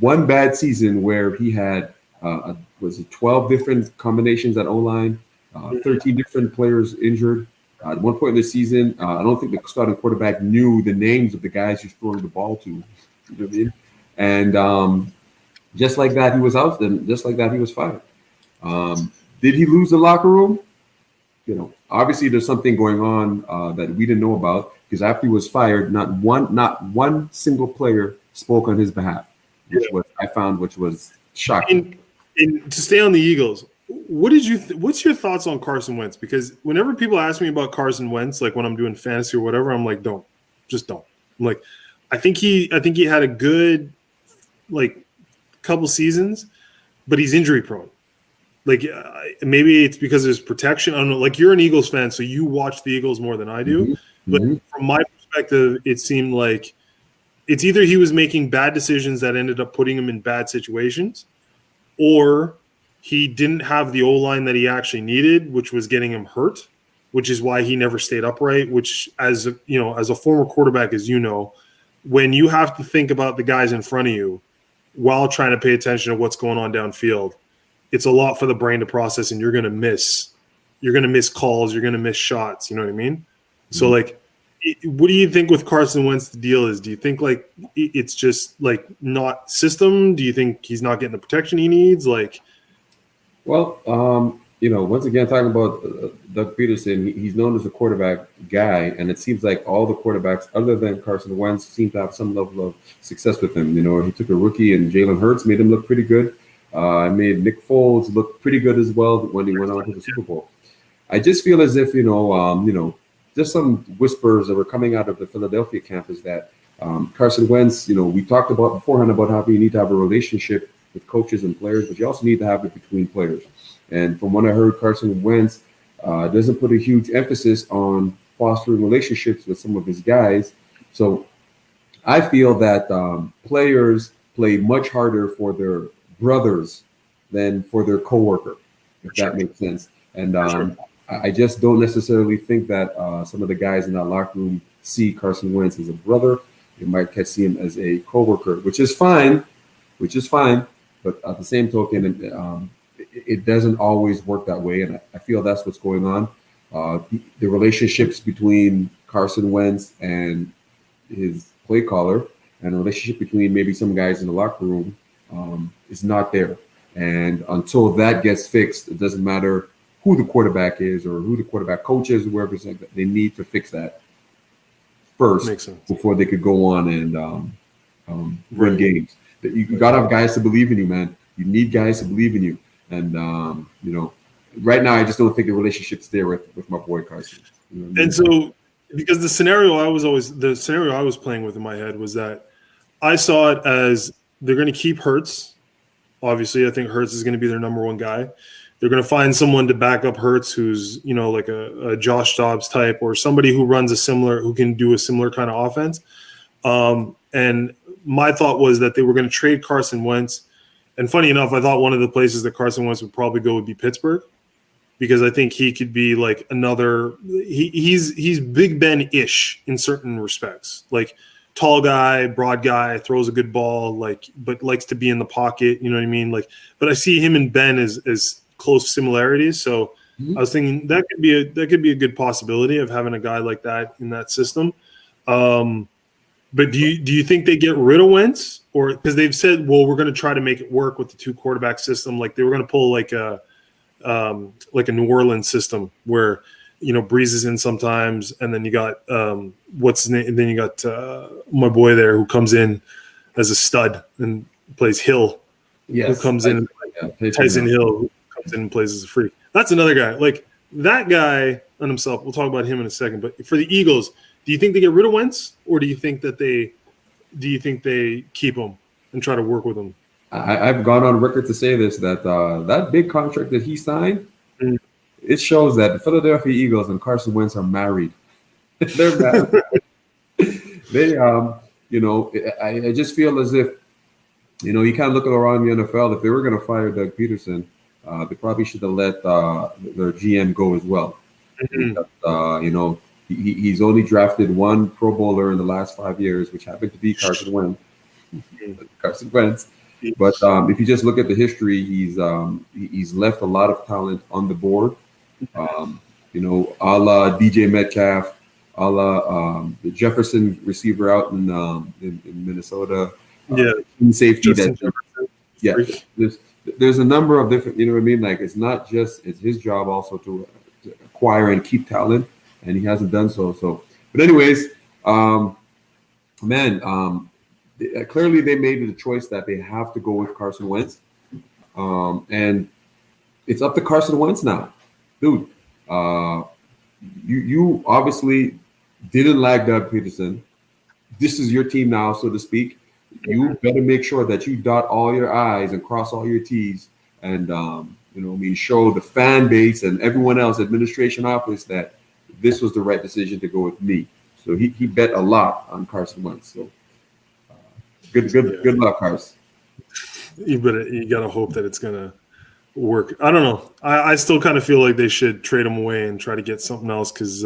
Speaker 2: One bad season where he had 12 different combinations at O-line, 13 different players injured. At one point in the season, I don't think the starting quarterback knew the names of the guys he's throwing the ball to. You know what I mean? And just like that, he was out. And just like that, he was fired. Did he lose the locker room? You know, obviously there's something going on that we didn't know about, because after he was fired, not one single player spoke on his behalf, which was shocking.
Speaker 1: And to stay on the Eagles, what's your thoughts on Carson Wentz? Because whenever people ask me about Carson Wentz, like when I'm doing fantasy or whatever, I'm like, don't. I'm like, I think he had a good like couple seasons, but he's injury prone. Like maybe it's because of his protection. I don't know. Like, you're an Eagles fan, so you watch the Eagles more than I do. But from my perspective, it seemed like it's either he was making bad decisions that ended up putting him in bad situations, or he didn't have the O-line that he actually needed, which was getting him hurt, which is why he never stayed upright, which, as a former quarterback, as you know, when you have to think about the guys in front of you while trying to pay attention to what's going on downfield, it's a lot for the brain to process, and you're gonna miss calls, you're gonna miss shots. You know what I mean? So like, what do you think with Carson Wentz? The deal is, do you think like it's just like not system? Do you think he's not getting the protection he needs? Like,
Speaker 2: well, once again, talking about Doug Peterson, he's known as a quarterback guy, and it seems like all the quarterbacks other than Carson Wentz seem to have some level of success with him. He took a rookie and Jalen Hurts, made him look pretty good. Made Nick Foles look pretty good as well when he went on to the Super Bowl. I just feel as if, just some whispers that were coming out of the Philadelphia campus that Carson Wentz, we talked about beforehand about how you need to have a relationship with coaches and players, but you also need to have it between players. And from what I heard, Carson Wentz doesn't put a huge emphasis on fostering relationships with some of his guys. So I feel that players play much harder for their brothers than for their coworker, if that makes sense. And I just don't necessarily think that some of the guys in that locker room see Carson Wentz as a brother. They might see him as a coworker, which is fine. But at the same token, it doesn't always work that way. And I feel that's what's going on. The relationships between Carson Wentz and his play caller and the relationship between maybe some guys in the locker room is not there. And until that gets fixed, it doesn't matter who the quarterback is or who the quarterback coach is, or whoever, they need to fix that first before they could go on and win games. You got to have guys to believe in you, man. You need guys to believe in you. And, right now, I just don't think the relationship's there with my boy Carson.
Speaker 1: And so, because the scenario I was playing with in my head was that I saw it as they're going to keep Hurts. Obviously, I think Hurts is going to be their number one guy. They're going to find someone to back up Hurts who's, like a Josh Dobbs type, or somebody who who can do a similar kind of offense. And my thought was that they were going to trade Carson Wentz. And funny enough, I thought one of the places that Carson Wentz would probably go would be Pittsburgh, because I think he could be like another. He's Big Ben-ish in certain respects, like tall guy, broad guy, throws a good ball, but likes to be in the pocket. You know what I mean? But I see him and Ben as close similarities. So I was thinking that could be a good possibility of having a guy like that in that system. But do you think they get rid of Wentz, or because they've said, well, we're going to try to make it work with the two quarterback system, like they were going to pull like a New Orleans system where Breeze is in sometimes, and then you got what's his name, and then you got my boy there who comes in as a stud and plays Hill, who comes in, Tyson Hill, who comes in and plays as a freak. That's another guy. Like that guy on himself. We'll talk about him in a second. But for the Eagles, do you think they get rid of Wentz, or do you think they keep him and try to work with him?
Speaker 2: I've gone on record to say this, that that big contract that he signed, it shows that the Philadelphia Eagles and Carson Wentz are married. They're married. I just feel as if, you kind of look around the NFL, if they were going to fire Doug Peterson, they probably should have let their GM go as well. Because, he's only drafted one Pro Bowler in the last 5 years, which happened to be Carson Wentz. But if you just look at the history, he's left a lot of talent on the board. A la DJ Metcalf, a la the Jefferson receiver out in Minnesota. Safety there's a number of different, like it's not just, it's his job also to acquire and keep talent, and he hasn't done so. But anyways, clearly they made the choice that they have to go with Carson Wentz. And it's up to Carson Wentz now. Dude, you obviously didn't like Doug Peterson. This is your team now, so to speak. You better make sure that you dot all your I's and cross all your T's, and show the fan base and everyone else, administration office, that this was the right decision to go with me. So he bet a lot on Carson Wentz. So good luck, Carson.
Speaker 1: You gotta hope that it's gonna work. I don't know. I still kind of feel like they should trade him away and try to get something else, because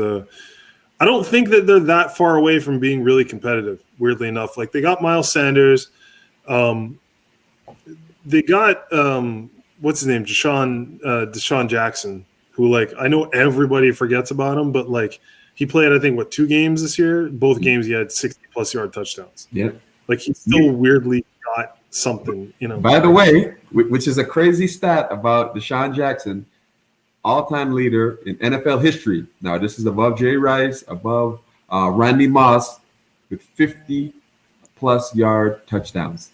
Speaker 1: I don't think that they're that far away from being really competitive, weirdly enough. Like they got Miles Sanders. They got what's his name? Deshaun Jackson, who like I know everybody forgets about him, but like he played I think 2 games this year. Both games he had 60+ yard touchdowns.
Speaker 2: Yeah.
Speaker 1: Like he still weirdly got something, you know.
Speaker 2: By the way, which is a crazy stat about Deshaun Jackson, all-time leader in NFL history. Now this is above Jerry Rice, above Randy Moss, with 50+ yard touchdowns.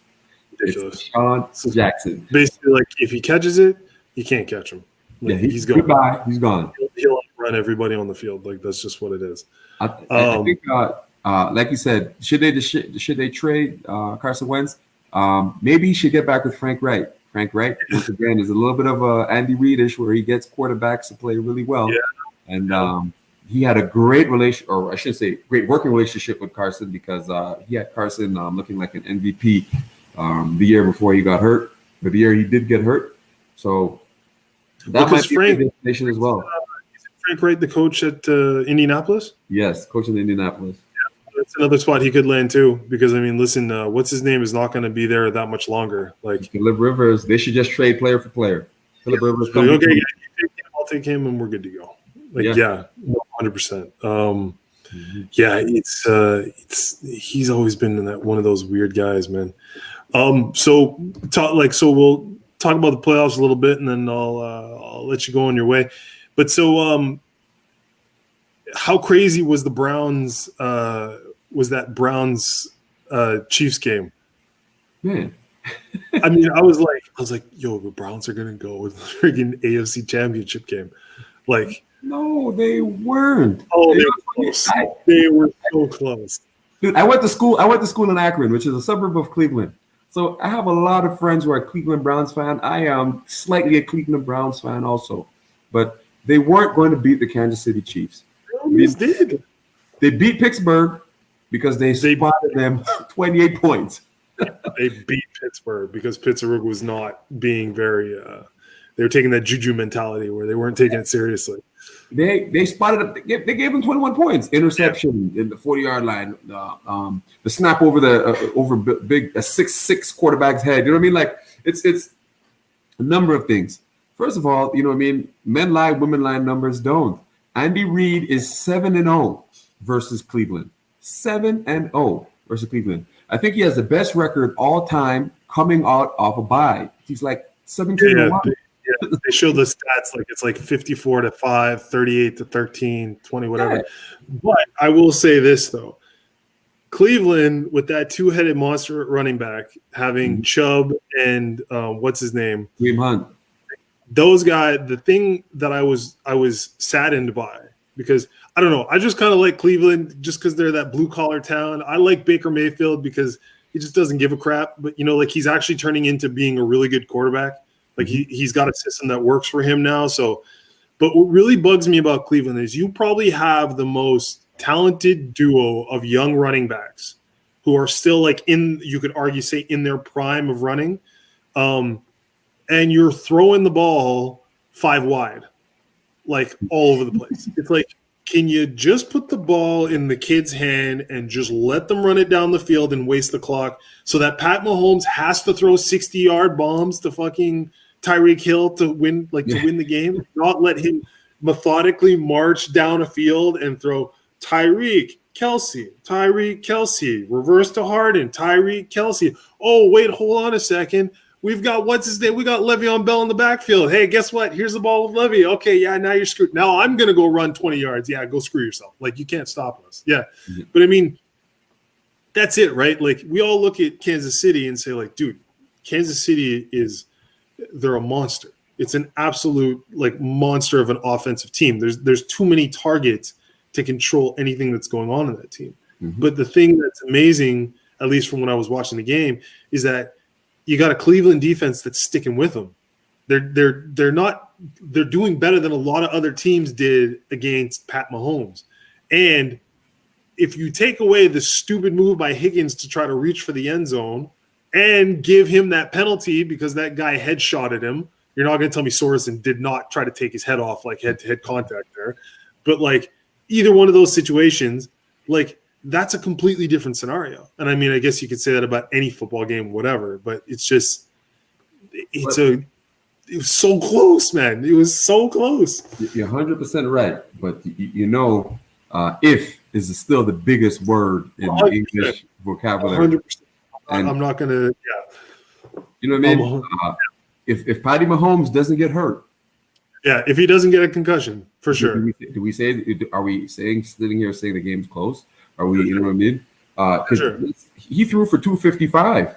Speaker 1: Ridiculous.
Speaker 2: It's Deshaun Jackson.
Speaker 1: Basically, like if he catches it, you can't catch him. Like,
Speaker 2: Yeah, he's gone. Goodbye. He's gone.
Speaker 1: He'll run everybody on the field. Like that's just what it is.
Speaker 2: I think, like you said, should they trade Carson Wentz? Maybe he should get back with Frank Wright. Frank Wright, once again, is a little bit of a Andy Reid-ish where he gets quarterbacks to play really well. Yeah. And he had a great great working relationship with Carson because he had Carson looking like an MVP the year before he got hurt, but the year he did get hurt. So that might be a destination as well.
Speaker 1: Is Frank Wright the coach at Indianapolis?
Speaker 2: Yes, coach in Indianapolis.
Speaker 1: That's another spot he could land too, because I mean, listen, what's his name is not going to be there that much longer. Like
Speaker 2: Phillip Rivers, they should just trade player for player. Phillip Rivers,
Speaker 1: okay, I'll take him, and we're good to go. Like 100%. Yeah, it's he's always been one of those weird guys, man. So we'll talk about the playoffs a little bit, and then I'll let you go on your way. But so how crazy was the Browns? Was that Browns Chiefs game?
Speaker 2: Man,
Speaker 1: I mean, I was like, yo, the Browns are gonna go with the freaking AFC Championship game. Like,
Speaker 2: no, they weren't.
Speaker 1: Oh, they were close. They were so close.
Speaker 2: Dude, I went to school in Akron, which is a suburb of Cleveland. So I have a lot of friends who are Cleveland Browns fan. I am slightly a Cleveland Browns fan also, but they weren't going to beat the Kansas City Chiefs.
Speaker 1: They did.
Speaker 2: They beat Pittsburgh because they spotted them 28 points.
Speaker 1: They beat Pittsburgh because Pittsburgh was not being very they were taking that juju mentality where they weren't taking it seriously.
Speaker 2: They spotted up. They gave them 21 points. Interception in the 40-yard line. The snap over big 6'6" quarterback's head. You know what I mean? Like it's a number of things. First of all, you know what I mean. Men lie, women lie. Numbers don't. Andy Reid is 7-0 versus Cleveland. 7-0 versus Cleveland. I think he has the best record all time coming out of a bye. He's like 17-1.
Speaker 1: Yeah, they show the stats like it's like 54-5, 38-13, 20, whatever. Yeah. But I will say this though. Cleveland with that two-headed monster running back, having Chubb and what's his name?
Speaker 2: Kareem Hunt.
Speaker 1: Those guys, the thing that I was saddened by, because I don't know, I just kind of like Cleveland just because they're that blue-collar town. I like Baker Mayfield because he just doesn't give a crap. But, you know, like he's actually turning into being a really good quarterback. Like he's got a system that works for him now. So, but what really bugs me about Cleveland is you probably have the most talented duo of young running backs who are still like you could argue say in their prime of running. And you're throwing the ball 5 wide, like all over the place. It's like, can you just put the ball in the kid's hand and just let them run it down the field and waste the clock so that Pat Mahomes has to throw 60-yard bombs to fucking Tyreek Hill to win the game, not let him methodically march down a field and throw Tyreek Kelsey, reverse to Harden, Tyreek Kelsey. Oh, wait, hold on a second. We've got what's his name? We got Le'Veon Bell in the backfield. Hey, guess what? Here's the ball with Levy. Okay, yeah, now you're screwed. Now I'm gonna go run 20 yards. Yeah, go screw yourself. Like you can't stop us. Yeah, but I mean, that's it, right? Like we all look at Kansas City and say, like, dude, Kansas City they're a monster. It's an absolute like monster of an offensive team. There's too many targets to control anything that's going on in that team. Mm-hmm. But the thing that's amazing, at least from when I was watching the game, is that you got a Cleveland defense that's sticking with them. They're doing better than a lot of other teams did against Pat Mahomes. And if you take away the stupid move by Higgins to try to reach for the end zone and give him that penalty because that guy headshotted him, you're not going to tell me Sorensen did not try to take his head off like head-to-head contact there. But like either one of those situations, like that's a completely different scenario. And I mean, I guess you could say that about any football game, whatever, but it's just, it's it was so close, man. It was so close.
Speaker 2: You're 100% right, but if is still the biggest word in the
Speaker 1: 100%.
Speaker 2: English vocabulary.
Speaker 1: 100%.
Speaker 2: And
Speaker 1: I'm not gonna. Yeah.
Speaker 2: you know what I mean? If Patty Mahomes doesn't get hurt,
Speaker 1: yeah, if he doesn't get a concussion, for sure.
Speaker 2: Do we say? Are we sitting here saying the game's close? Are we? You know what I mean? Because he threw for 255,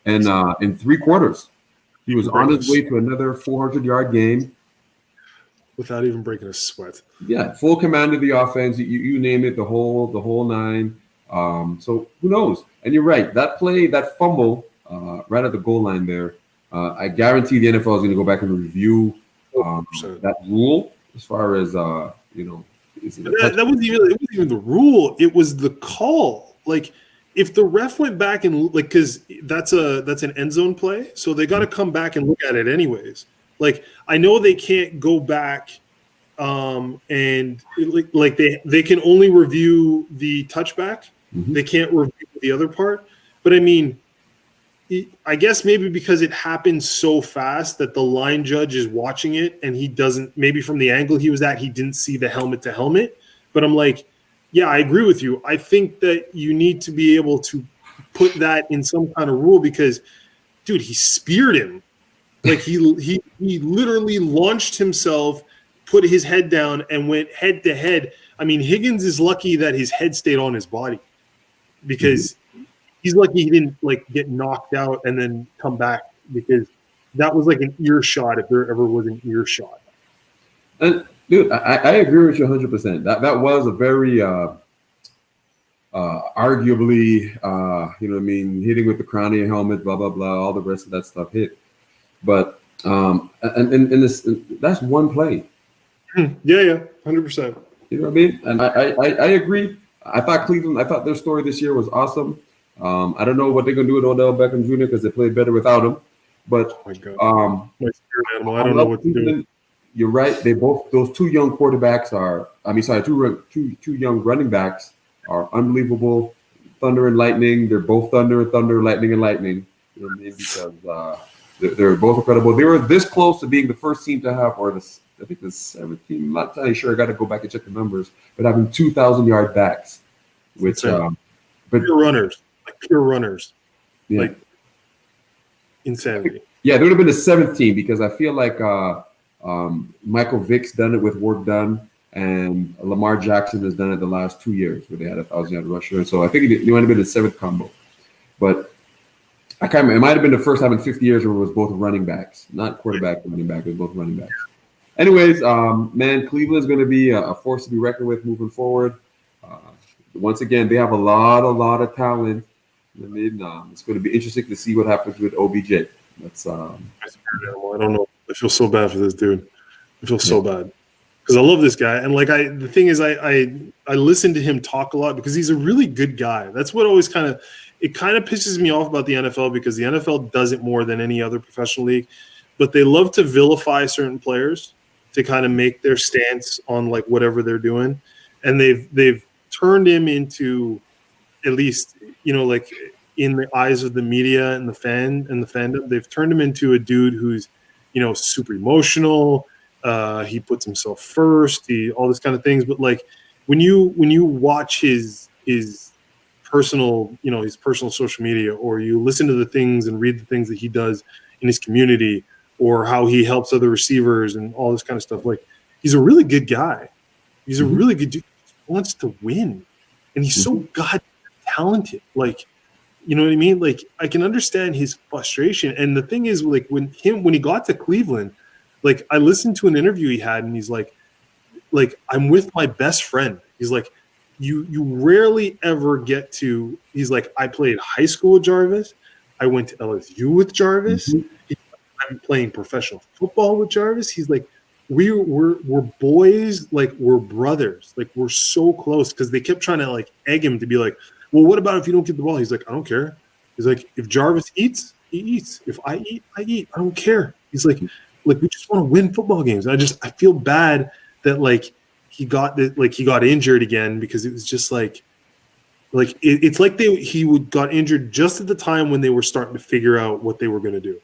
Speaker 2: and in 3 quarters, he was on his way to another 400-yard game
Speaker 1: without even breaking a sweat.
Speaker 2: Yeah, full command of the offense. You name it, the whole nine. So who knows? And you're right. That play, that fumble, right at the goal line there. I guarantee the NFL is going to go back and review that rule as far as that
Speaker 1: wasn't even the rule. It was the call. Like, if the ref went back and because that's an end zone play, so they got to come back and look at it anyways. Like, I know they can't go back, and they can only review the touchback. Mm-hmm. They can't review the other part. But I mean, I guess maybe because it happened so fast that the line judge is watching it and he doesn't. Maybe from the angle he was at, he didn't see the helmet to helmet. But I'm like, yeah, I agree with you. I think that you need to be able to put that in some kind of rule because, dude, he speared him. Like he literally launched himself, put his head down, and went head to head. I mean, Higgins is lucky that his head stayed on his body because he's lucky he didn't get knocked out and then come back because that was like an earshot if there ever was an earshot.
Speaker 2: And dude, I agree with you 100%. That was a very arguably, hitting with the crown of your helmet, blah blah blah, all the rest of that stuff hit. But and this that's one play.
Speaker 1: Yeah, 100%.
Speaker 2: You know what I mean? And I agree. I thought their story this year was awesome. I don't know what they're gonna do with Odell Beckham Jr. because they played better without him. But
Speaker 1: my spirit animal. I don't know what to do.
Speaker 2: You're right. Those 2 young quarterbacks two young running backs are unbelievable. Thunder and lightning. They're both thunder, lightning, and lightning. You know what I mean? Because they're both incredible. They were this close to being the first team to have, I think the 7th team. I'm not entirely sure. I got to go back and check the numbers. But having 2,000-yard backs, which
Speaker 1: pure runners,
Speaker 2: yeah.
Speaker 1: Like insanity.
Speaker 2: Yeah, there would have been a 7th team because I feel like Michael Vick's done it with work done, and Lamar Jackson has done it the last 2 years where they had a 1,000-yard rusher. So I think it might have been the 7th combo, but. I can't remember. It might have been the first time in 50 years where it was both running backs, not quarterback and running back. It was both running backs. Anyways, man, Cleveland's going to be a force to be reckoned with moving forward. Once again, they have a lot of talent. I mean, it's going to be interesting to see what happens with OBJ. That's I
Speaker 1: don't know. I feel so bad for this dude. I feel so bad because I love this guy, and the thing is, I listen to him talk a lot because he's a really good guy. That's what always kind of pisses me off about the NFL because the NFL does it more than any other professional league, but they love to vilify certain players to kind of make their stance on whatever they're doing, and they've turned him into, at least in the eyes of the media and the fandom, they've turned him into a dude who's super emotional. He puts himself first. All this kind of things, but when you watch his personal, his personal social media, or you listen to the things and read the things that he does in his community, or how he helps other receivers and all this kind of stuff. He's a really good guy. He's a really good dude. He wants to win, and he's so goddamn talented. You know what I mean? I can understand his frustration. And the thing is, when he got to Cleveland, I listened to an interview he had, and he's like, I'm with my best friend. He's like, you rarely ever get to. He's like, I played high school with Jarvis. I went to LSU with Jarvis. I'm playing professional football with Jarvis. He's like, we're boys. We're brothers. We're so close because they kept trying to egg him to be like, well, what about if you don't get the ball? He's like, I don't care. He's like, if Jarvis eats, he eats. If I eat, I eat. I don't care. He's like we just want to win football games. I feel bad that he got injured again because it was just it's he got injured just at the time when they were starting to figure out what they were going to do.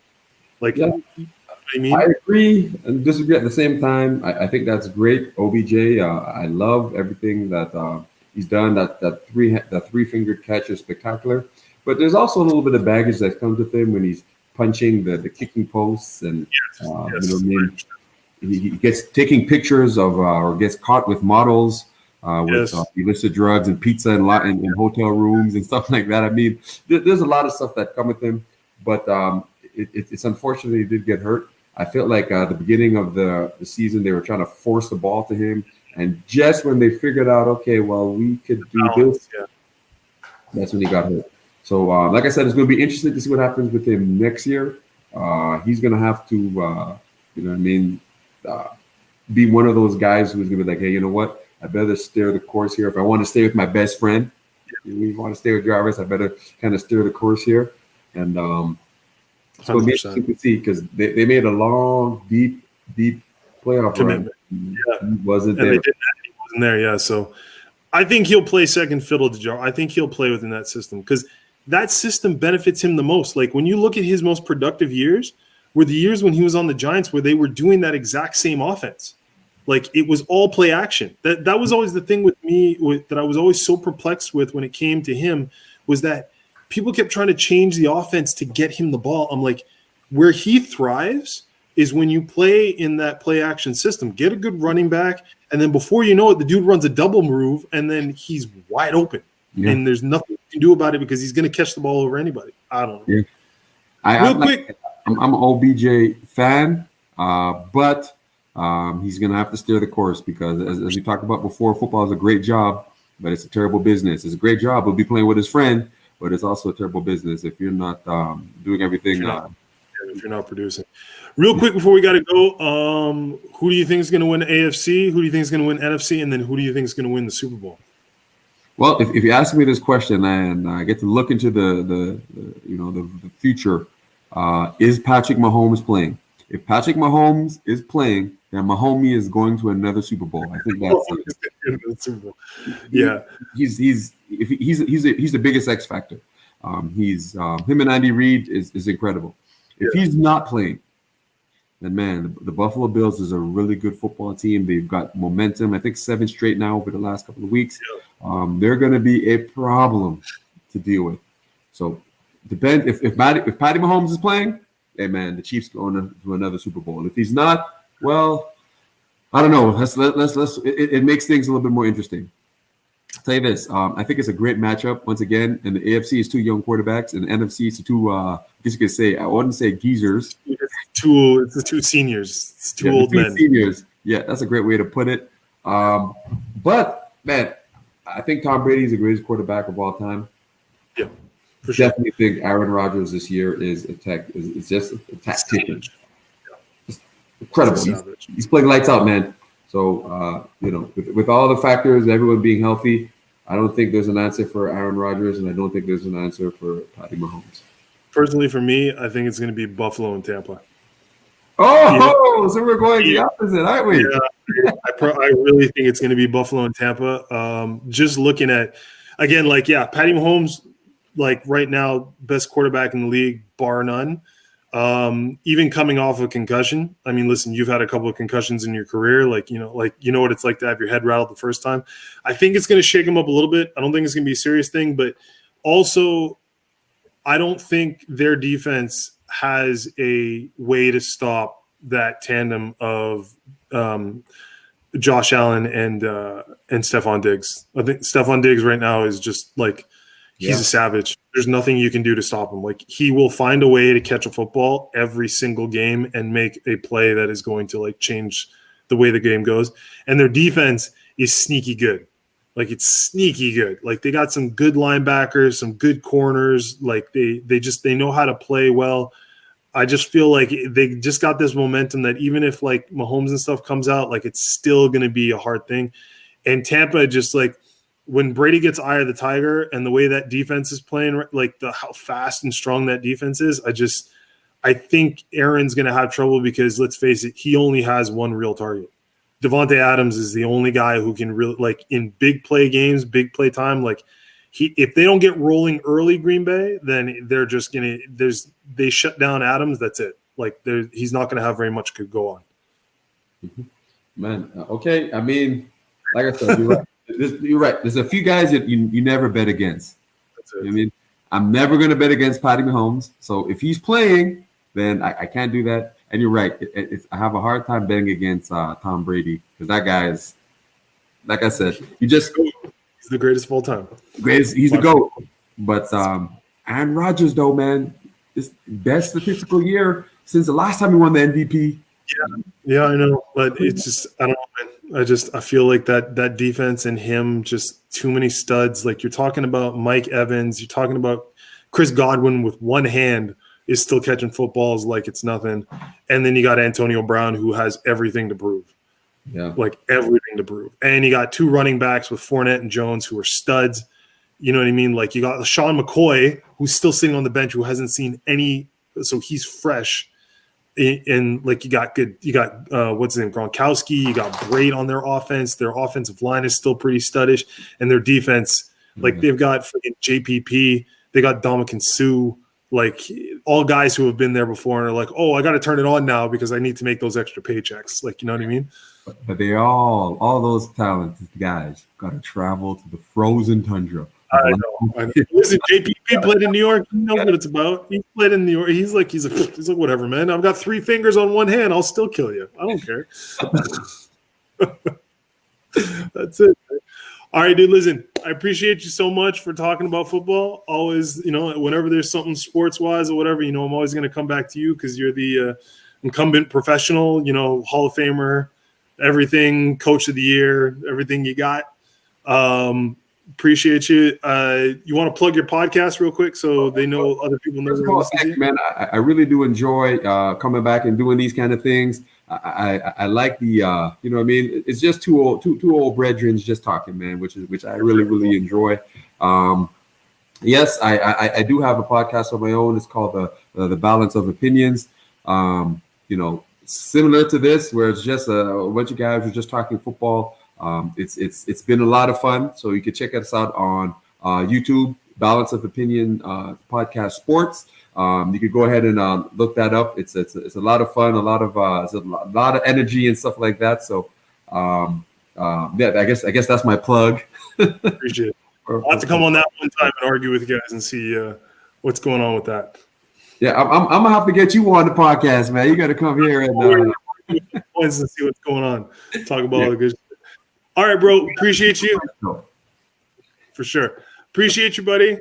Speaker 1: I mean,
Speaker 2: I agree and disagree at the same time. I think that's great. OBJ, I love everything that he's done. That three-fingered catch is spectacular. But there's also a little bit of baggage that comes with him when he's punching the kicking posts and
Speaker 1: yes,
Speaker 2: you know what I
Speaker 1: yes,
Speaker 2: mean. He gets taking pictures of or gets caught with models with
Speaker 1: yes.
Speaker 2: illicit drugs and pizza in hotel rooms and stuff like that. I mean, there's a lot of stuff that come with him, but it's unfortunately he did get hurt. I felt like the beginning of the season they were trying to force the ball to him, and just when they figured out, okay, well we could do this,
Speaker 1: Yeah.
Speaker 2: that's when he got hurt. So, like I said, it's going to be interesting to see what happens with him next year. He's going to have to, you know what I mean, uh, be one of those guys who's going to be like, hey, you know what? I better steer the course here. If I want to stay with my best friend, you want to stay with Jarvis, I better kind of steer the course here. And it's going to be
Speaker 1: 100%.
Speaker 2: interesting to see because they made a long, deep playoff
Speaker 1: Commitment.
Speaker 2: run.
Speaker 1: Yeah.
Speaker 2: He wasn't
Speaker 1: And
Speaker 2: there.
Speaker 1: they did that. He wasn't there. Yeah. So I think he'll play second fiddle to Jar. I think he'll play within that system because that system benefits him the most. Like when you look at his most productive years, were the years when he was on the Giants where they were doing that exact same offense. Like it was all play action. That was always the thing with me that I was always so perplexed with when it came to him was that people kept trying to change the offense to get him the ball. I'm like, where he thrives is when you play in that play action system. Get a good running back, and then before you know it, the dude runs a double move, and then he's wide open. Yeah. And there's nothing you can do about it because he's going to catch the ball over anybody. I don't know.
Speaker 2: Yeah.
Speaker 1: I'm
Speaker 2: an OBJ fan, but he's going to have to steer the course because, as we talked about before, football is a great job, but it's a terrible business. It's a great job. He'll be playing with his friend, but it's also a terrible business if you're not doing everything.
Speaker 1: If you're not producing. Real quick before we got to go, who do you think is going to win AFC? Who do you think is going to win NFC? And then who do you think is going to win the Super Bowl?
Speaker 2: Well, if you ask me this question and I get to look into the future, is Patrick Mahomes playing? If Patrick Mahomes is playing, then Mahomes is going to another Super Bowl. I think that's
Speaker 1: Super Bowl. Yeah,
Speaker 2: he's the biggest X factor. Him and Andy Reid is incredible. If he's not playing, then man, the Buffalo Bills is a really good football team. They've got momentum. I think 7 straight now over the last couple of weeks. They're going to be a problem to deal with. So depend if Patty Mahomes is playing, hey man, the Chiefs going to another Super Bowl. If he's not, well, I don't know. It makes things a little bit more interesting. I'll tell you this, I think it's a great matchup. Once again, and the AFC is 2 young quarterbacks, and the NFC is 2. I guess you could say I wouldn't say geezers.
Speaker 1: It's the 2 seniors. It's 2 old men.
Speaker 2: Seniors. Yeah, that's a great way to put it. But man, I think Tom Brady is the greatest quarterback of all time.
Speaker 1: Yeah, for sure.
Speaker 2: Definitely think Aaron Rodgers this year is just a tactician. Just incredible. He's playing lights out, man. So with all the factors, everyone being healthy, I don't think there's an answer for Aaron Rodgers, and I don't think there's an answer for Patty Mahomes.
Speaker 1: Personally, for me, I think it's going to be Buffalo and Tampa.
Speaker 2: So we're going the opposite, aren't we?
Speaker 1: Yeah, I really think it's going to be Buffalo and Tampa. Just looking at, again, Patty Mahomes, right now, best quarterback in the league, bar none. Even coming off a concussion. I mean, listen, you've had a couple of concussions in your career. You know what it's like to have your head rattled the first time. I think it's going to shake him up a little bit. I don't think it's going to be a serious thing, but also I don't think their defense has a way to stop that tandem of Josh Allen and Stephon Diggs. I think Stephon Diggs right now is just he's a savage. There's nothing you can do to stop him. He will find a way to catch a football every single game and make a play that is going to change the way the game goes. And their defense is sneaky good. It's sneaky good. They got some good linebackers, some good corners. They know how to play well. I just feel like they just got this momentum that even if Mahomes and stuff comes out, it's still going to be a hard thing. And Tampa just when Brady gets eye of the tiger and the way that defense is playing, how fast and strong that defense is, I think Aaron's going to have trouble because let's face it, he only has one real target. Devontae Adams is the only guy who can really in big play games, big play time. If they don't get rolling early, Green Bay, then they're just they shut down Adams. That's it. Like he's not going to have very much could go on.
Speaker 2: Man, okay. I mean, like I said, you're right. You're right. There's a few guys that you never bet against.
Speaker 1: That's it.
Speaker 2: I mean, I'm never going to bet against Patty Mahomes. So if he's playing, then I can't do that. And you're right. I have a hard time betting against Tom Brady because that guy is, like I said,
Speaker 1: he's the greatest of all time.
Speaker 2: He's the GOAT. But Aaron Rodgers, though, man, is best statistical year since the last time he won the MVP.
Speaker 1: Yeah, I know, but it's just I don't know, man. I feel like that defense and him just too many studs. Like you're talking about Mike Evans, you're talking about Chris Godwin with one hand is still catching footballs like it's nothing, and then you got Antonio Brown who has everything to prove.
Speaker 2: Yeah,
Speaker 1: like everything to prove, and you got two running backs with Fournette and Jones who are studs. You know what I mean? Like you got Sean McCoy who's still sitting on the bench who hasn't seen any, so he's fresh. And like you got what's his name, Gronkowski, you got Braid on their offense. Their offensive line is still pretty studdish, and their defense, like they've got freaking JPP, they got Dominican Sue, like all guys who have been there before and are like, oh, I got to turn it on now because I need to make those extra paychecks. Like, you know what I mean?
Speaker 2: But they all those talented guys got to travel to the frozen tundra.
Speaker 1: I know. Listen, JPP played in New York. He knows what it's about. He played in New York. He's like, whatever, man. I've got 3 fingers on one hand. I'll still kill you. I don't care. That's it. All right, dude. Listen, I appreciate you so much for talking about football. Always, whenever there's something sports-wise or whatever, I'm always going to come back to you because you're the incumbent professional, Hall of Famer, everything, Coach of the Year, everything you got. Appreciate you. You want to plug your podcast real quick so they know other people know they're listening to you?
Speaker 2: Man, I really do enjoy coming back and doing these kind of things. I like the you know what I mean. It's just two old brethren just talking, man, which I really enjoy. Yes, I do have a podcast of my own. It's called the Balance of Opinions. Similar to this, where it's just a bunch of guys who are just talking football. It's been a lot of fun. So you can check us out on YouTube, Balance of Opinion Podcast Sports. You could go ahead and look that up. It's a lot of fun, a lot of energy and stuff like that. So I guess that's my plug.
Speaker 1: Appreciate it. I'll have to come on that one time and argue with you guys and see what's going on with that.
Speaker 2: Yeah, I'm gonna have to get you on the podcast, man. You got to come here and
Speaker 1: see what's going on. Talk about all the good. All right, bro. Appreciate you. For sure. Appreciate you, buddy.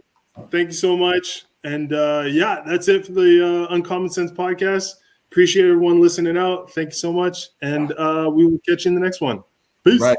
Speaker 1: Thank you so much. And that's it for the Uncommon Sense podcast. Appreciate everyone listening out. Thank you so much. And we will catch you in the next one. Peace.
Speaker 2: Right.